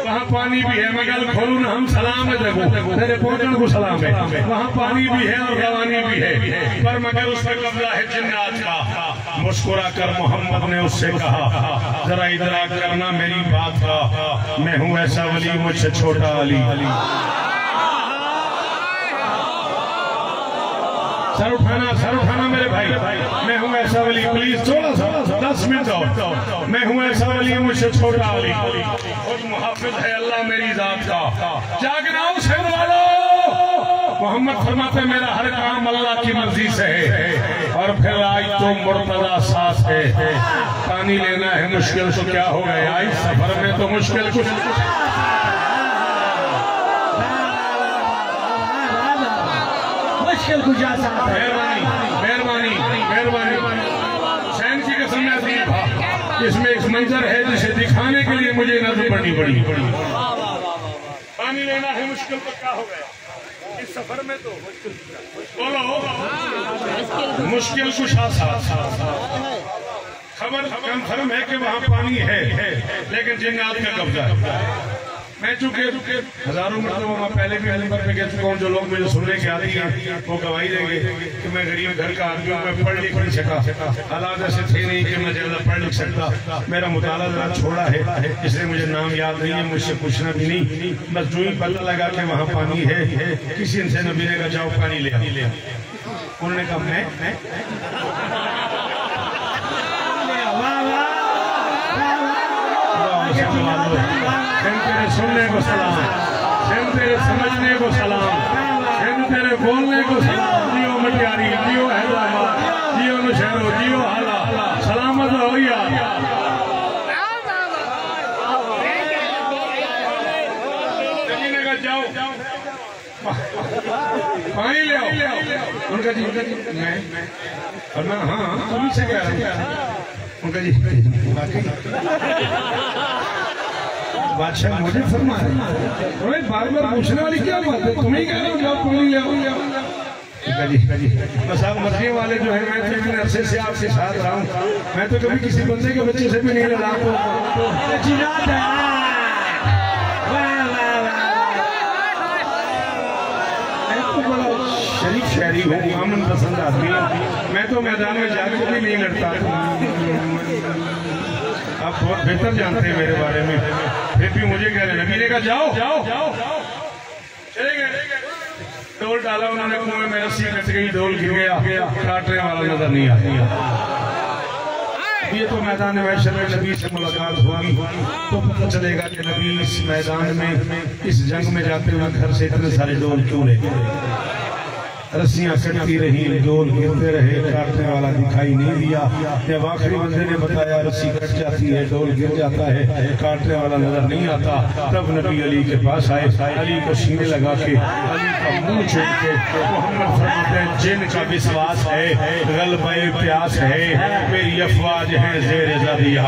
वहाँ पानी भी है, मैं गल खोलू ना हम सलाम है देखो तेरे पहुंचने को सलाम है। वहाँ पानी भी है और रवानी भी है, पर मगर उस पर कब्जा है जिन्नात का। मुस्कुरा कर मोहम्मद ने उससे कहा जरा इदराक करना मेरी बात का, मैं हूँ ऐसा वली मुझसे छोटा अली। सर उठाना मेरे भाई। मैं हूँ ऐसा वली, प्लीज थोड़ा सा 10 मिनट दो। मैं हूँ ऐसा वली, मुझसे छोटा वली, खुद मुहाफिज है अल्लाह मेरी जात का। जागना हो शहर वालों, मोहम्मद फरमाते मेरा हर काम अल्लाह की मर्जी से है। और फिर आज तो मुर्तजा साथ है। पानी लेना है मुश्किल तो क्या हो गया, इस सफर में तो मुश्किल कुछ मेहरबानी हुसैन की कसम में अजीब था। इसमें एक मंजर है जिसे दिखाने के लिए मुझे नजर पड़नी पड़ी। पानी लेना है मुश्किल तो क्या हो गया, इस सफर में तो बोलो मुश्किल कुछ खबर कंफर्म है कि वहाँ पानी है, लेकिन जिन्नात का कब्जा है। मैं चूंकि हजारों मरतबा पहले भी नंबर पे कह चुका हूँ, जो लोग मुझे सुनने के आती हैं वो गवाही देंगे कि मैं गरीब घर का आदमी हूँ, मैं पढ़ लिख नहीं सका, हालात ऐसे थे नहीं कि मैं ज्यादा पढ़ लिख सकता। मेरा मुताला जरा छोड़ा है, इसलिए मुझे नाम याद नहीं है, मुझसे पूछना भी नहीं। बस जो ही पता लगा कि वहाँ पानी है, किसी से नबी ने कहा जाओ पानी ले। उन्होंने कहा मैं तेरे सुनने को सलाम, तेरे समझने को सलाम, तेरे बोलने को सलाम। जियो मटियारी, जियो हैदराबाद, जियो नौशहरो, जियो हाला, सलामत रहो यार। जाओ पानी ले आओ। उनका जी मैं और मैं हाँ तुम से कह रहा हूँ। उनका जी बादशाह मुझे फरमा रहे, बार बार पूछने वाली क्या बात है, तुम ही कह रहे हो जाओ पानी ले आओ। जी बस आप मर्जी वाले जो है, मैं तो मैंने अरसे से आपके साथ रहा हूँ, मैं तो कभी किसी बंदे के बच्चे से भी नहीं लड़ा। शरीफ शहरी हूँ, अमन पसंद आदमी, मैं तो मैदान में जाकर भी नहीं लड़ता। आप बहुत बेहतर जानते हैं मेरे बारे में, फिर भी मुझे कह रहे नबी ने कहा जाओ चले गए। डोल डाला उन्होंने, कुएं में रस्सी कट गई, डोल गिर गया, काटने वाला नजर नहीं आया। ये तो मैदान महशर में नबी से मुलाकात होगी तो पता चलेगा कि नबी इस मैदान में, इस जंग में जाते हुए घर से इतने सारे डोल क्यों ले गए। रस्सियां कटती रही, डोल गिरते रहे, काटने वाला दिखाई नहीं दिया। जब आखिरी बंदे ने बताया रस्सी कट जाती है, डोल गिर जाता है, काटने वाला नजर नहीं आता, तब नबी अली के पास आए। अली को सीने लगा के, अली का मुंह चूम के मोहम्मद फरमाते हैं जिनका विश्वास है, गलबे प्यास है, मेरी अफवाज है ज़ेरे ज़दिया।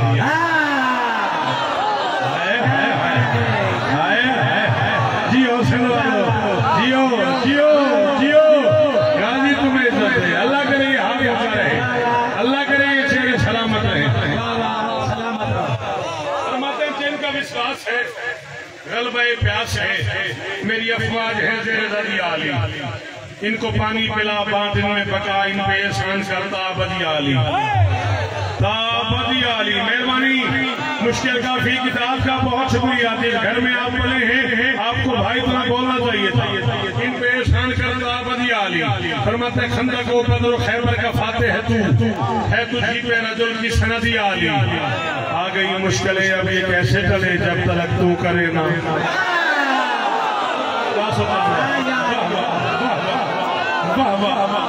जियो जियो जियो जियो, गाजी तुम्हें इज्जत है। अल्लाह करे ये हाथ ऊंचा रहे, अल्लाह करे ये चेहरे सलामत रहे। फरमाते हैं जिनका विश्वास है, गलबे प्यास है, मेरी अफवाज है ज़ेरे ज़दिया अली। इनको पानी पिला, बाद में पका, इन पे एहसान करता बदिया अली। मेहरबानी मुश्किल काफी किताब का बहुत शुक्रिया। घर में आप पढ़े हैं, आपको भाई तरह बोलना चाहिए था। इन पे एहसान करता बदिया अली। फरमाते खंदक को बदर खैबर का फाते है तू, है तुझी पे रजुल की सनदिया अली। आ गई मुश्किलें अब ये कैसे चले, जब तक तू करे ना।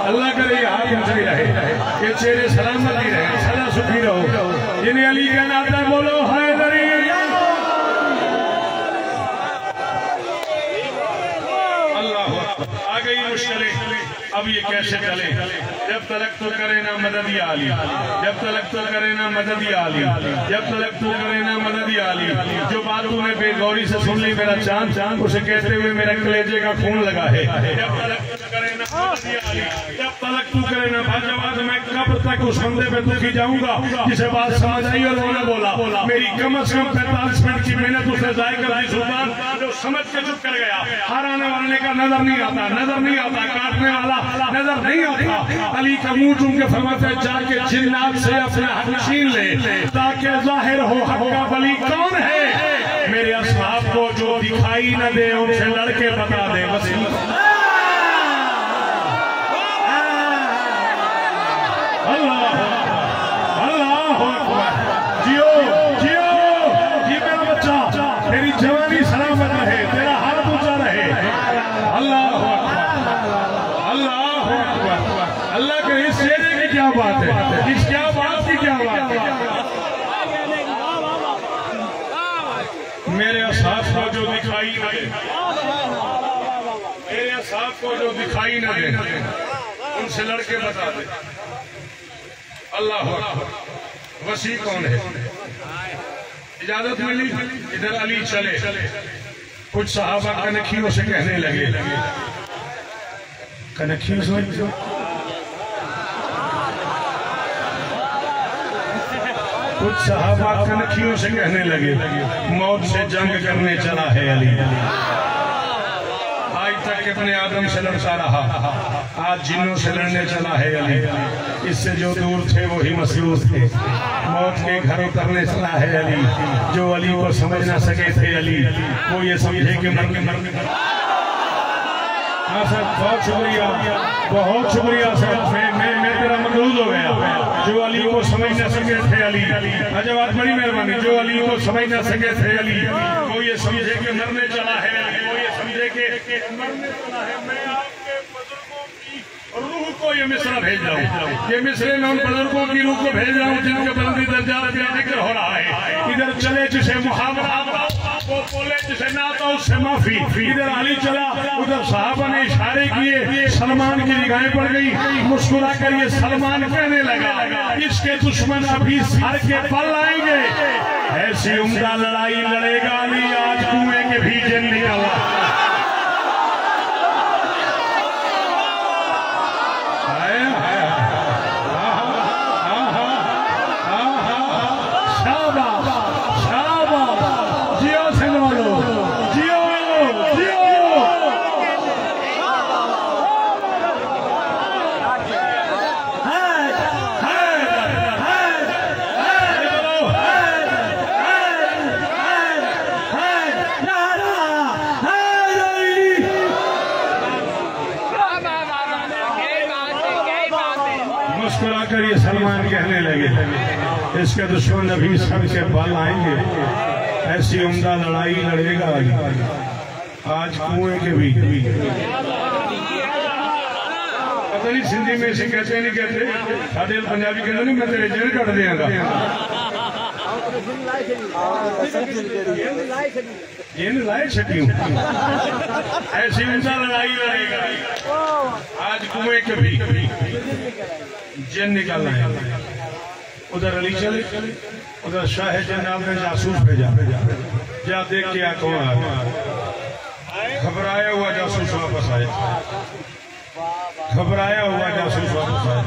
अल्लाह करे ये हाथ ऊंचाई रहे, ये चेहरे सलामती रहे, सदा सुखी रहो। जिन्हें अली का नाता बोलो हैदरी। अल्लाह आ गई मुश्किलें अब ये कैसे चले, जब तलक तो करे ना मदद या अली, जब तलक तो करे ना मदद या अली, जब तलक तो करे ना मदद या अली। जो बात तूने बेगौरी से सुन ली मेरा चांद, उसे कहते हुए मेरा कलेजे का खून लगा है। जब तलक तो करे ना मदद या अली, जब तलक तू करे ना भाजवाद, मैं कब तक उस बंदे पे दुखी जाऊंगा जिसे बात समझ आई और उन्होंने बोला मेरी कम से कम 45 मिनट की मेहनत उसे जाए कर दी सुल्तान, जो समझ के चुप कर गया। हराने वाले का नजर नहीं आता, नजर नहीं आता, काटने वाला नजर नहीं आता। अली का मुंह चूम के फरमाते जाके जिन्नात से अपना हक छीन ले, ताकि जाहिर हो हक का वली कौन है। मेरे असहाब को जो दिखाई न दे उनसे लड़के बता दे। बस बात है, इस क्या बात की क्या बात है। मेरे साथ को जो दिखाई न दे, मेरे साथ को जो दिखाई न दे, उनसे लड़के बता दे अल्लाह वसी कौन है। इजाजत मिली, इधर अली चले। कुछ सहाबा कनखियों से कहने लगे, कनखियों से कुछ सहाबा कनखियों से कहने लगे, मौत से जंग करने चला है अली। आज तक अपने आदम से लड़ता रहा, आज जिन्नों से लड़ने चला है अली। इससे जो दूर थे वही मसरूफ थे, मौत के घर उतरने चला है अली। जो अली को समझ ना सके थे अली, वो ये समझे कि मरने। हाँ सर, बहुत शुक्रिया, बहुत शुक्रिया सर। मैं तेरा मकरूज हो गया। जो अली को समझ न सके थे अली, अच्छा बात, बड़ी मेहरबानी। जो अली को समझ न सके थे अली, वो ये समझे कि मरने चला है अली, वो ये समझे कि मरने चला है। मैं आपके बुजुर्गों की रूह को ये मिसरा भेज रहा हूँ, ये मिसरे में उन बुजुर्गों की रूह को भेज रहा हूँ जिनके बुलंदी दर्जात का जिक्र हो रहा है। इधर चले जिसे मुहावरा, वो बोले जिसे ना तो उससे माफी। इधर अली चला, उधर साहबा ने इशारे किए, सलमान की निगाहें पड़ गई। मुस्कुरा कर ये सलमान कहने लगा, इसके दुश्मन अभी सर के पल आएंगे। ऐसी उम्दा लड़ाई लड़ेगा अली, आज कुएं के भी जन निकाला। मुस्कुरा कर ये सलमान कहने लगे, इसके दुश्मन अभी सर के बल आएंगे। ऐसी उम्दा लड़ाई लड़ेगा अली, आज कुएं के भी। पता नहीं सिंधी में इसे कहते नहीं कहते, साढ़े पंजाबी कहते नहीं, मैं तेरे जेल कट देगा। ये लाए छठी हूँ। ऐसी उम्दा लड़ाई लड़ेगा आज कुएं के भी जिन निकालना है। उधर अली चले, उधर शाह जनाब ने जासूस भेजा, जा देख के कौन आ गया। घबराया हुआ जासूस वापस आया, घबराया हुआ जासूस वापस आया।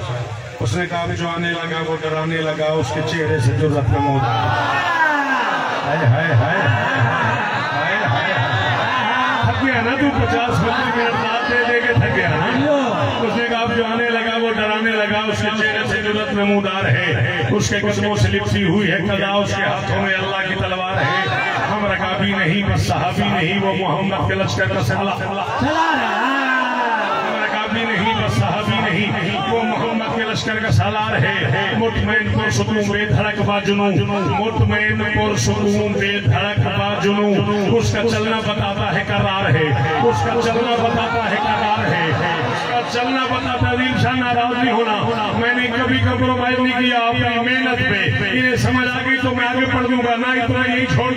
उसने कहा जो आने लगा वो डराने लगा, उसके चेहरे से जो रत्न मौत। हाय हाय हाय हाय हाय, थक गया ना तू, 50-25 मिनट रात दे के थक गया ना। उसने कहा जो आने लगा वो डराने लगा, उसके चेहरे से जो रत्न नमूदार है, उसके कदमों से लिपटी हुई है कदा, उसके हाथों में अल्लाह की तलवार है। हम रकाबी नहीं बस सहाबी नहीं, वो मोहम्मद के लश्कर का चला रहा। रकाबी नहीं बस सहाबी नहीं, वो मोहम्मद के लश्कर का सालार है। मुतमईन पुरसुकून बेधड़क बाजुनू, मुतमईन पुरसुकून बेधड़क बाजुनू। उसका चलना बताता है करार है, उसका चलना बताता है करार है, उसका चलना बताता दिल से नाराज नहीं होना। मैंने कभी कम्प्रोमाइज नहीं किया अपनी मेहनत पे, इन्हें समझ आ गई तो मैं आगे बढ़ दूंगा, ना इतना यही छोड़।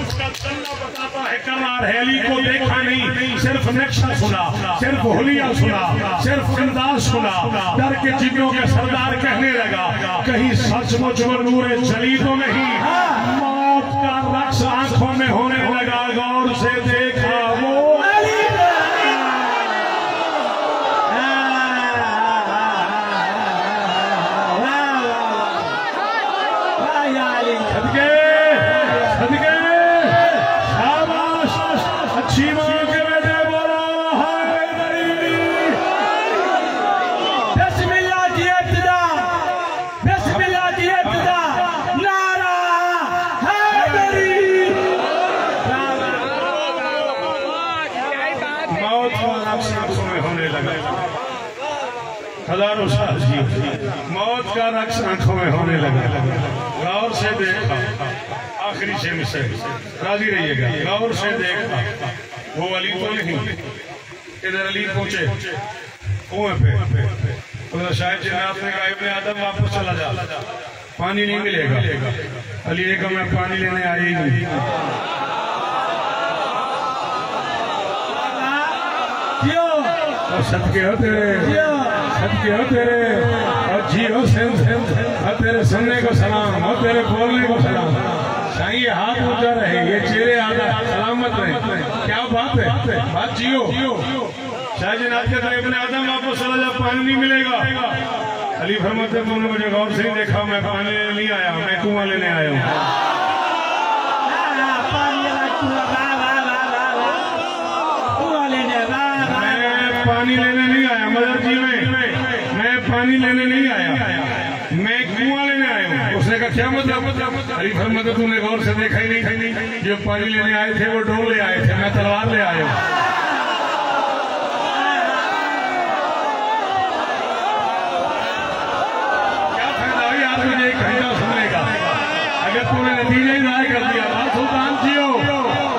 उसका चलना बताता है करार है। अली को देखा नहीं, सिर्फ नक्शा सुना, सिर्फ हुलिया सुना, सिर्फ अंदाज सुना। डर के जिन्नों के सरदार कहने लगा, कहीं सचमुच में नूरे जली तो नहीं। मौत का रक्स आंखों में होने लगा, गौर से देखा वो हजारों साल जी, मौत का रक्स आंखों में होने लगा। गौर से देखा, आखिरी शेर से राजी रहिएगा। गौर से देखा वो अली तो नहीं। इधर अली पहुंचे कुएं पे, तो शायद जनाब ने कहा इब्ने आदम वापस चला जा, पानी नहीं मिलेगा। अली ने कहा मैं पानी लेने आई ही नहीं। और सदके हो तेरे, सदके हो तेरे, और जियो सेम और तेरे सुनने को सलाम और तेरे बोलने को सलाम। साईं ये हाथ ऊंचा रहे, ये चेहरे आधा सलामत रहे। क्या बात है, बात जियो। शाहजनाब कहता है इब्ने आदम वापस चला जा, पानी नहीं मिलेगा। अली फरमाते तुमने मुझे गौर से ही देखा, मैं पानी लेने नहीं आया, मैं कुआं लेने आया हूँ। मैं पानी लेने नहीं आया मदर जी में, मैं पानी लेने नहीं आया, मैं कुआं लेने आया हूँ। उसने कहा क्या मतलब? अली फरमाते तुमने गौर से देखा ही नहीं, जो पानी लेने आए थे वो डोल ले आए थे, मैं तलवार ले आया हूँ। तूने नतीजा ही जाहिर कर दिया। सुल्तान जियो,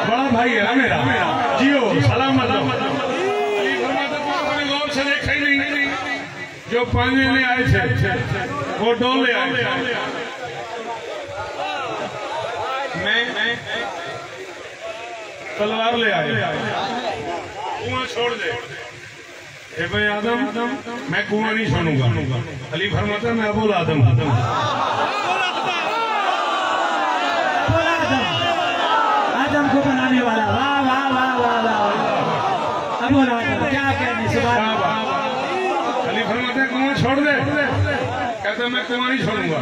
बड़ा भाई है मेरा, जियो सलामत। गौर से देखा ही नहीं, जो पानी लेने आए थे वो डोल ले आए थे। मैं तलवार ले आया, कुआं छोड़ दे। इब्ने आदम मैं कुआं नहीं छोड़ूंगा। अली फरमाता मैं अबुल आदम आदम को बनाने वाला। वाह वाह वाह वाह वाह, अबुल आदम क्या कहने। सुभान अल्लाह। अली फरमाते कुआं छोड़ दे, कहता मैं कुआं नहीं छोड़ूंगा।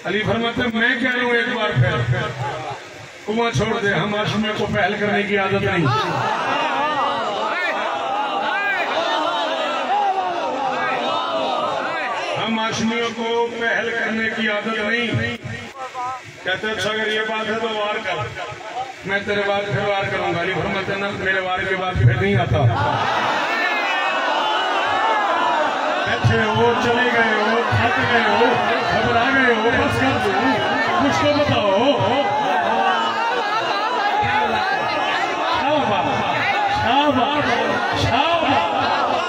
अली फरमाते मैं कह रहा हूँ एक बार फिर कुआं छोड़ दे, हम आशमे को पहल करने की आदत नहीं। हम आशमियों को पहल करने की आदत नहीं। कहते अच्छा अगर ये बात है तो वार कर, मैं तेरे बाद फिर वार करूंगा। अली फरमाते ना मेरे वार के बाद फिर नहीं आता। अच्छे हो, चले गए हो, थक गए हो, घबरा गए हो, बस कर दो, मुझको बताओ।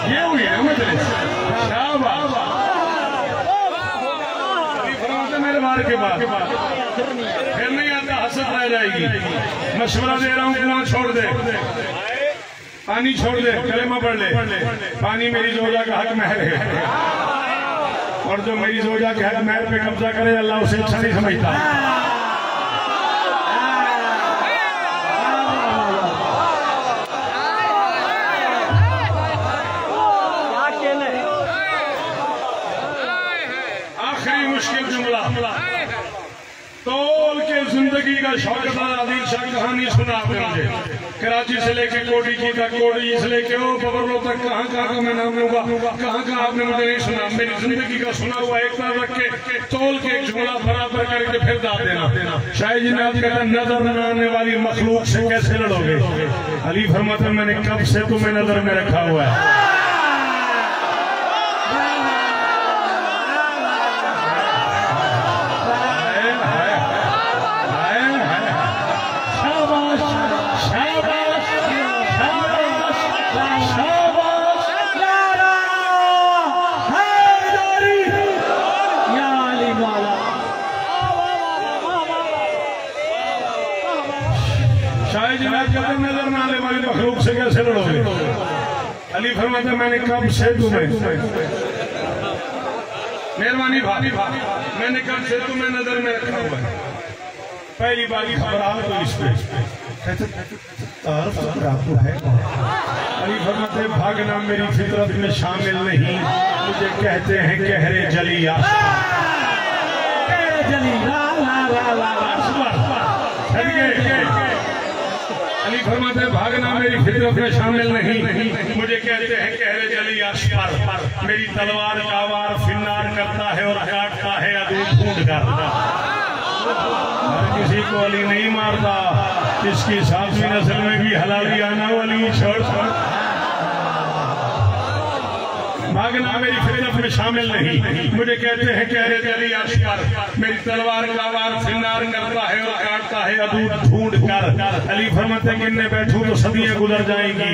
ये हुई है मजलिस। मेरे वार के बाद फिर नहीं आता, हसरत रह जाएगी। मशवरा दे रहा हूँ कुआं छोड़ दे, पानी छोड़ दे, कलेमा पढ़ ले। पानी मेरी जोजा का हक महर है, और जो मेरी जोजा के हक महर पे कब्जा करे अल्लाह उसे अच्छा नहीं समझता। आखिरी मुश्किल जुमला तोल के जिंदगी का शौकत आदिल शाह कहानी सुना आपने मुझे। कराची से लेके कोडी की तक, कोडी से लेके ओ बबरलो तक, कहाँ कहाँ का मैं नाम लूंगा, कहाँ कहाँ आपने मुझे नहीं सुना। मेरी जिंदगी का सुना हुआ एक तरफ रख के तोल के एक जुमला बराबर करके फिर दाद देना। शायद जी ने कहता नजर न आने वाली मखलूक से कैसे लड़ोगे? अली फरमाते मैंने कब से तुम्हें नजर में रखा हुआ है। नजर न आने वाली मखलूक से कैसे लड़ोगे? अली फरमाते मैंने कब से तुम्हें, मेहरबानी भाभी, मैंने कब से तुम्हें नजर में रखा हुआ है। पहली बार खबर आ तो इस पे आपको है। अली फरमाते भागना मेरी फितरत में शामिल नहीं, मुझे कहते हैं कहरे जलिया। अली फरमाते भागना मेरी फितरत में शामिल नहीं, मुझे कहते हैं कहरे जली आशपर। मेरी तलवार का वार फिन्नार करता है और काटता है अदूर ढूंढ कर। हर किसी को अली नहीं मारता, इसकी 7वीं नस्ल में भी हलाली आना वाली छोड़। भागना मेरी फितरत में शामिल नहीं, मुझे कहते हैं कहरे जली आशपर। मेरी तलवार का वार फिन्नार करता है और काटता है है अदूर ढूंढ कर। अली फरमाते हैं कि इनमें बैठूं तो सदियां गुजर जाएंगी,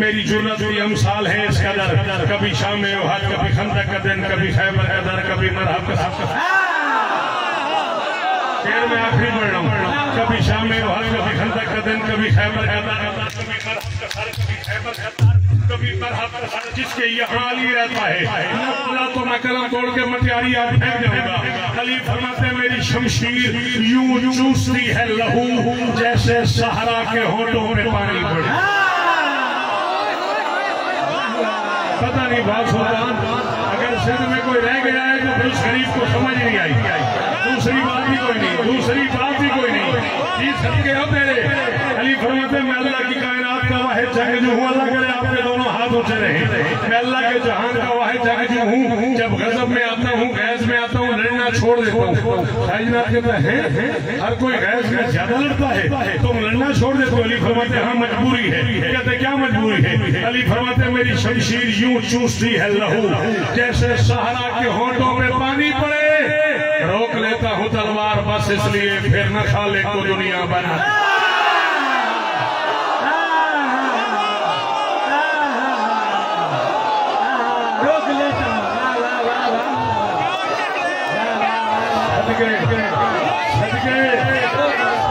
मेरी जुर्रत की अमसाल है इस कदर, कभी शाम उहद, कभी खंदक का दिन, कभी खैबर का दर, कभी मरहब का शेर में आखिरी पढ़ रहा हूँ, कभी शाम उहद, कभी खंदक का दिन, कभी खैबर का दर, कभी मरहब का सर, कभी खैबर का दर, कभी मरहब का सर, जिसके यहाँ अली रहता है ना तो मैं कलम तोड़ के मटियारी आज फेंक जाऊंगा। अली फरमाते हैं मेरी शमशीर यूं चूसती है लहू जैसे सहारा के होठों में पानी पड़े। पता नहीं बात सुल्तान, अगर सिंध में कोई रह गया है तो फिर उस गरीब को समझ नहीं आई। दूसरी बात भी कोई नहीं, दूसरी बात भी कोई नहीं, जी सदके हो तेरे। अली फरमाते मैं अल्लाह की कायनात का वाहिद जंगजू हूँ, अल्लाह करे आपके दोनों हाथ ऊंचे रहे। मैं अल्लाह के जहान का वाहिद जंगजू हूँ, जब गजब में आता हूँ, गैस में आता हूँ, लड़ना छोड़ देता हूँ। साइजनाथ कहते हैं हर कोई गैस में ज्यादा लड़ता है, तुम लड़ना छोड़ देते हो। अली फरमाते हाँ मजबूरी है। कहते क्या मजबूरी है? अली फरमाते मेरी शमशीर यूं चूसती है लहू जैसे सहारा के होठों में पानी पड़े, रोक लेता हूँ तलवार बस इसलिए फिर न खाले को दुनिया बना। रोक लेता हूँ। सदके सदके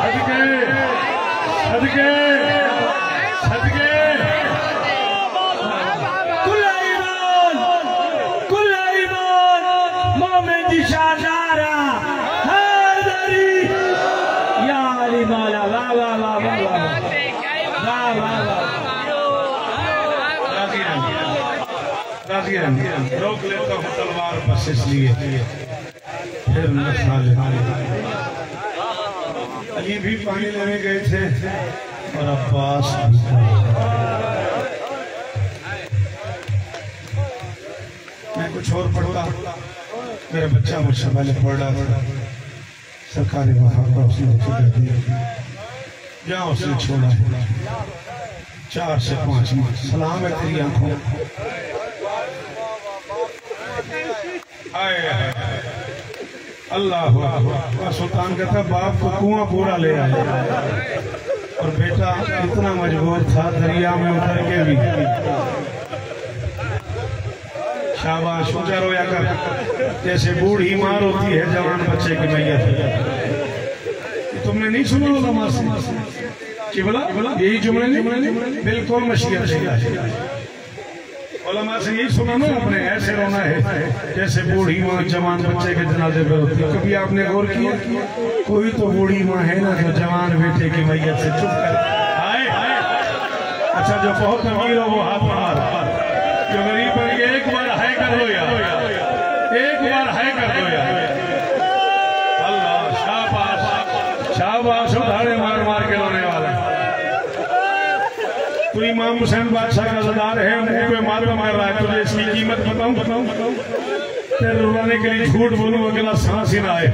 सदके सदके सदके रोक लेता हूँ तलवार बस इसलिए फिर न खा ले। अली भी पानी लेने गए थे और अब्बास मैं कुछ और पढ़ता, मेरा बच्चा मुझसे पहले पढ़ रहा, सरकारी वफा उसने जहाँ उसने छोड़ा 4 से 5 माह। सलाम है तेरी आंखों। अल्लाह सुल्तान कहता बाप को कुआं पूरा ले आया और बेटा इतना मजबूर था दरिया में उतर के भी। शाबाश, सोचा रोया कर जैसे बूढ़ी मार होती है जवान बच्चे की मैयत। तुमने नहीं सुना होगा मासी कि बोला यही जुमले नहीं, बिल्कुल मशीयत है। उलमा से यही सुना ना आपने, ऐसे रोना है जैसे बूढ़ी माँ जवान बच्चे के जनाजे पे होती है। कभी आपने गौर किया कोई तो बूढ़ी माँ है ना जो जवान बेटे की मैयत से चुप कर आए। अच्छा जो बहुत अमीर हो वो हाथ मार, जो गरीब है एक बार हाय कर दो यार, एक बार हाय कर दो यार। अल्लाह शाबाश शाबाश, उधारे मार मार के रोने वाला। तू इमाम हुसैन बादशाह का ज़दार है, मुंह पे मातम कर रहा है, तुझे इसकी कीमत बताऊं? तेरे रुलाने के लिए झूठ बोलूं अगला सांस ही ना आए।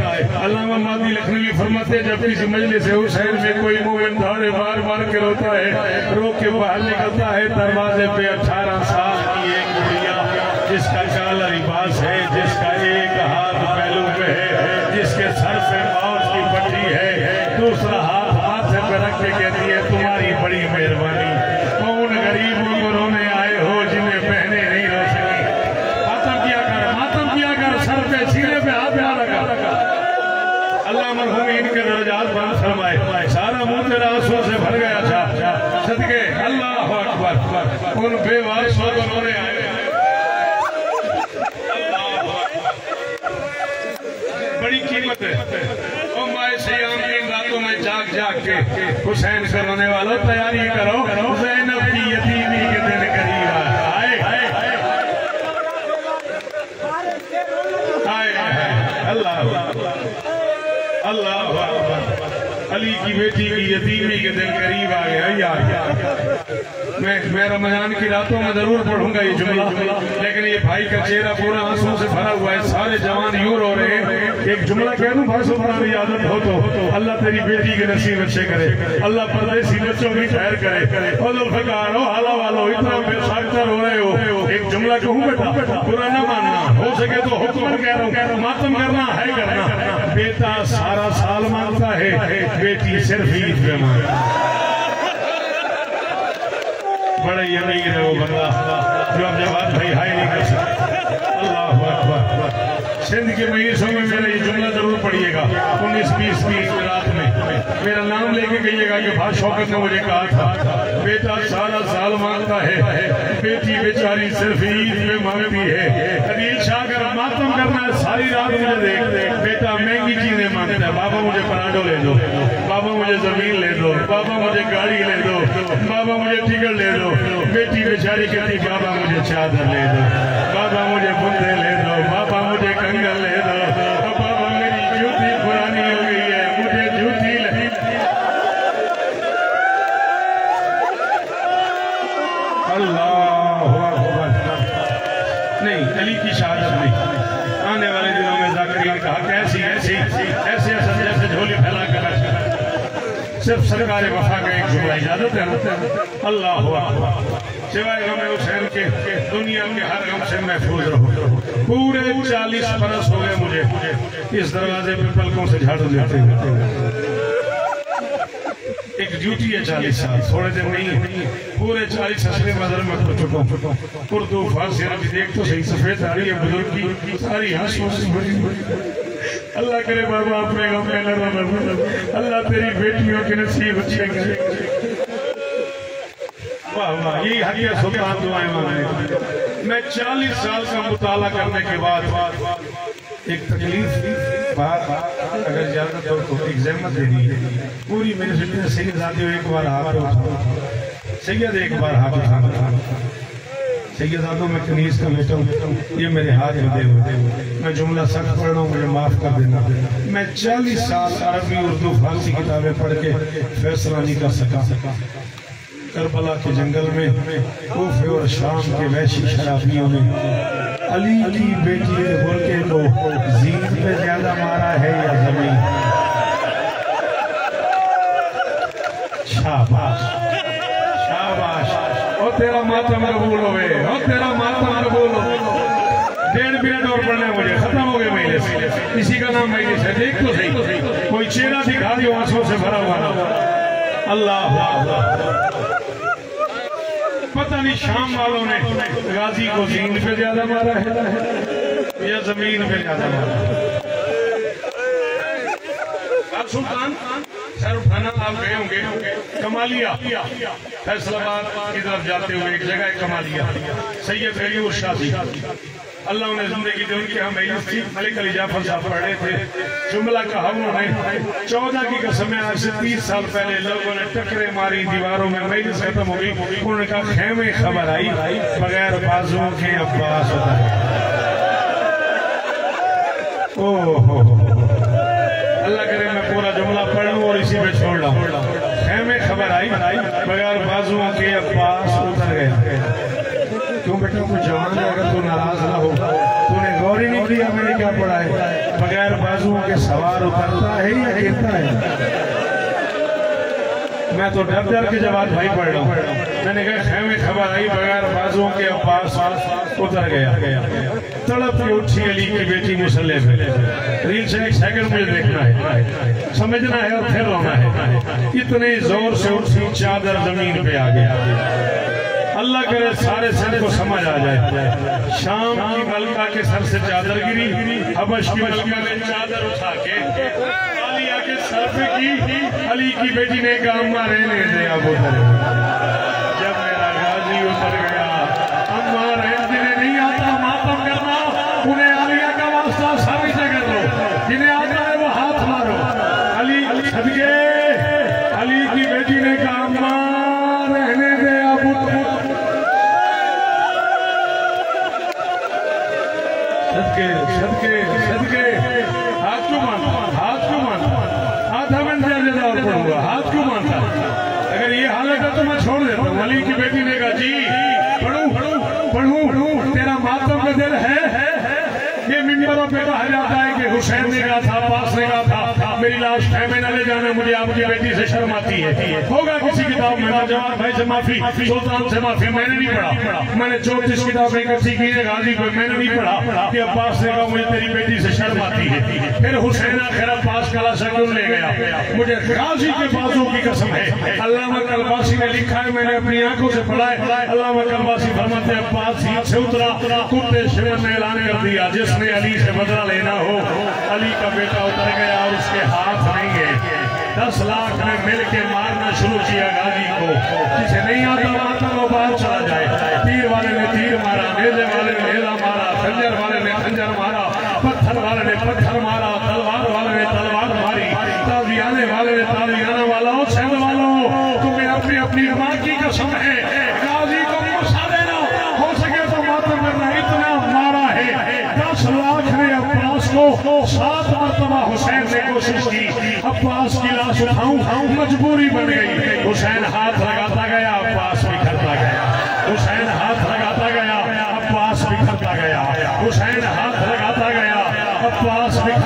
अल्लामा मादी लखनवी फरमाते जब किसी मजलिस हुसैन में कोई मोमिन धारे मार मार के रोता है, रो के बाहर निकलता है, दरवाजे पे 18 साल की एक गुड़िया जिसका काला लिबास है, जिसका एक हाथ पहलू पे है, जिसके सर पे मौत की पट्टी है, दूसरा हाथ माथे पे रख के कहती है तुम्हारी बड़ी मेहरबानी। कौन गरीबों को रोने आए हो जिन्हें बहने नहीं रो सकी? मातम किया कर, सर पे सीने पे हाथ ना लगा। अल्लाह मरहूमीन के दर्जात बुलंद फरमाए। सारा मुंह तेरा आंसू से भर गया था, सदके अल्लाह अकबर। उन बेवासों को रोने आए। बड़ी कीमत है। और माए सयाम की रातों में जाग जाग के हुसैन से रोने वालों तैयारी करो, ज़ैनब की यतीमी के दिन करीब आए। अल्लाह अल्लाह अली की बेटी की यतीमी के दिन करीब आ गया यार। मैं रमजान की रातों में जरूर पढ़ूंगा ये जुमला, लेकिन ये भाई का चेहरा पूरा आंसू से भरा हुआ है, सारे जवान यूं रो रहे हैं। एक जुमला कह दूं भाई सुल्तान आदत हो तो अल्लाह तेरी बेटी के नसीब अच्छे करे, अल्लाह परदेसी बच्चों की खैर करे। हाला वालो इतना बेसाख्ता रो रहे हो, एक जुमला कहूँ बेटा, बुरा न मानना, हो सके तो हुक्म कह रहा हूँ, मातम करना है करना। बेटा सारा साल मांगता है, बेटी सिर्फ ईद पे मांगता। बड़ा यमीन है वो बंदा जो अब जवाब भाई हाय नहीं कर सकता। अल्लाह अकबर। सिंध के महीसों में मेरा ये जुमला जरूर पढ़िएगा। 19-20 की रात में मेरा नाम लेके कहिएगा कि भाई शौकत ने मुझे कहा था बेटा सारा साल मांगता है, बेटी बेचारी सिर्फ ईद में मांगती है। अदील शाह का मातम करना है, सारी रात मुझे देख बेटा महंगी चीजें मांगता है। बाबा मुझे पराठो ले दो, बाबा मुझे जमीन ले दो, बाबा मुझे गाड़ी ले दो, बाबा मुझे टिकट ले दो। बेटी बेचारी कहती बाबा मुझे चादर ले दो, बाबा मुझे बुंदे ले दो, बाबा मुझे कंगन ले दो, बाबा मेरी जूती पुरानी हो गई है, मुझे जूती ले। अल्लाह नहीं, अली की शहादत नहीं। आने वाले दिनों में ज़ाकिर ने कहा कैसी ऐसी ऐसे जैसे झोली फैला कर सिर्फ सरकार वफा का एक जुमला इजाजत है ना। अल्लाह सिवाय गमे हुसैन के दुनिया के हर गम से महफूज रहो। पूरे 40 बरस हो गए मुझे इस दरवाजे पे पलकों से झाड़ू देते हुए। एक ड्यूटी है 40 साल, थोड़े दिन नहीं है। पूरे 40 असले मदर में पढ़ चुका हूँ। उर्दू फारसी अरबी देख तो सही, सफेद आ रही है बुजुर्ग की सारी हंसों से भरी हुई। अल्लाह करे बाबा अपने गम में न रहो। अल्लाह तेरी बेटियों के नसीब अच्छे करे। वाह वाह, यही हकीकत सुल्तान दुआएं मांगने। मैं 40 साल का मुताला करने के बाद एक तकलीफ अगर ज्यादा तो एग्जाम दे दी है पूरी मेरे से सैयद आदि एक बार हाथ उठा, सैयद एक बार हाथ उठा। सैयदादों में कनीज का बेटा हूँ, ये मेरे हाथ में दे हुए। मैं जुमला सख्त पढ़ रहा हूँ, मुझे माफ कर देना। मैं 40 साल अरबी उर्दू फारसी किताबें पढ़ के फैसला नहीं कर सका। करबला के जंगल में कूफे और शाम के वैशी शराबियों ने अली की बेटी के बुरके को जीन पे ज्यादा मारा है या जमीन। शाबाश शाबाश, और तेरा मातम कबूल होवे, और तेरा मातम कबूल हो। 1.5 मिनट और पढ़ना है मुझे, खत्म हो गए महीने से। इसी का नाम महीने से देख तो सही, कोई चेहरा दिखा दियो आंसुओं से भरा हुआ। अल्लाह पता नहीं शाम वालों ने गाजी को जीन पे ज्यादा मारा है या जमीन पे ज्यादा मारा है। सुल्तान सर उठाना आप गए होंगे कमालिया, फैसलाबाद की तरफ जाते हुए एक जगह है कमालिया। सैयद अली उर्शादी अल्लाह उन्हें जिंदगी दी, उनके हम मलिक अली जाफर साहब पढ़े थे। जुमला कहा उन्होंने 14 की कसम आज से 30 साल पहले लोगों ने टकरे मारी दीवारों में, मजलिस खत्म हो गई। उन्होंने कहा खेमे खबर आई बगैर बाजुओं के अब्बास होता है। ओहो अल्लाह करे मैं पूरा जुमला पढ़ लूं और इसी पे छोड़ रहा। खेमे खबर आई बगैर बाजुओं के अब्बास उतर गया। क्यों बेटा तू जवान है, अगर तू नाराज ना हो, तूने गौर ही नहीं किया मैंने क्या पढ़ा है। बगैर बाजुओं के सवार उतरता है या गिरता है। मैं तो डर डर के जवाब भाई पढ़ रहा हूँ। मैंने कहा खेमे खबर आई बगैर बाजुओं के अब्बास उतर गया। तड़प के उठी अली की बेटी मुसल्ले पे। रील से 1 सेकंड मुझे देखना है, समझना है और फिर रोना है। इतने जोर से उठी चादर जमीन पे आ गया। अल्लाह करे सारे सर को समझ आ जाए। शाम की मलका के सर से चादर गिरी, हबश की मलका ने चादर उठा के आलिया के सर पे की। अली की बेटी ने कहा अम्मा रहने दे, अब उतर। जब मेरा गाजी उतर गया, अम्मा रहने नहीं आता मातम करना, उन्हें आलिया का वास्ता साबित कर लो, जिन्हें आता है वो हाथ मारो। अली सदके अली की बेटी ने कहा अम्मा रहने दे, अब उतर। सदके सदके सदके, हाथ क्यों मानता, हाथ क्यों मानता, आधा मिनट ज्यादा और पढ़ूंगा, हाथ क्यों मानता। अगर ये हालत है तो मैं छोड़ देता हूँ। अली की बेटी ने कहा जी पढ़ू पढ़ू पढ़ू, तेरा मातम का दिल है ये मिंबरों पे कहा जाता है कि हुसैन ने कहा था, अब्बास ने कहा था मेरी लाश खेमे न ले जाना, मुझे आपकी बेटी से शर्म आती है। होगा किसी किताब में, जवाब भाई से माफी, सुल्तान से माफी, मैंने नहीं पढ़ा। मैंने 34 किताबें इकट्ठी की है गाजी को, मैंने नहीं पढ़ा कि अब्बास ने कहा मुझे तेरी बेटी से शर्म आती है। फिर हुसैन आखिर अब्बास का लाशा क्यों ले गया? मुझे गाजी के बाजू की कसम है, अल्लामा कलबासी ने लिखा है, मैंने अपनी आंखों से पढ़ा है। अल्लामा कलबासी फरमाते हैं अब्बास सीट से उतरा, कुत्ते शिवन ने ऐलान कर दिया जिसने अली से बदला लेना हो, अली का बेटा उतर गया और उसके हाथ नहीं है। 10 लाख ने मिल के मारना शुरू किया गाजी को, जिसे नहीं आता मारता वो बाहर चला जाए। तीर वाले ने तीर मारा, नेज़े वाले ने नेज़ा मारा, खंजर वाले ने खंजर मारा, पत्थर वाले ने पत्थर मारा, तलवार वाले ने तलवार मारी, ताजियाने वाले ने ताजियाना वाला। शहद वालों तुम्हें अपनी अपनी मां की कसम है, गाजी को गुस्सा देना हो सके तो मातम करना, इतना मारा है। 10 लाख ने अब्बास को 7 मरतबा हुसैन ने कोशिश की, अब्बास की लाश उठाऊं मजबूरी बन गई। हुसैन हाथ लगाता गया, अब्बास बिखरता गया। हुसैन हाथ लगाता गया, अब्बास बिखरता गया। हुसैन हाथ लगाता गया, अब्बास बिखरता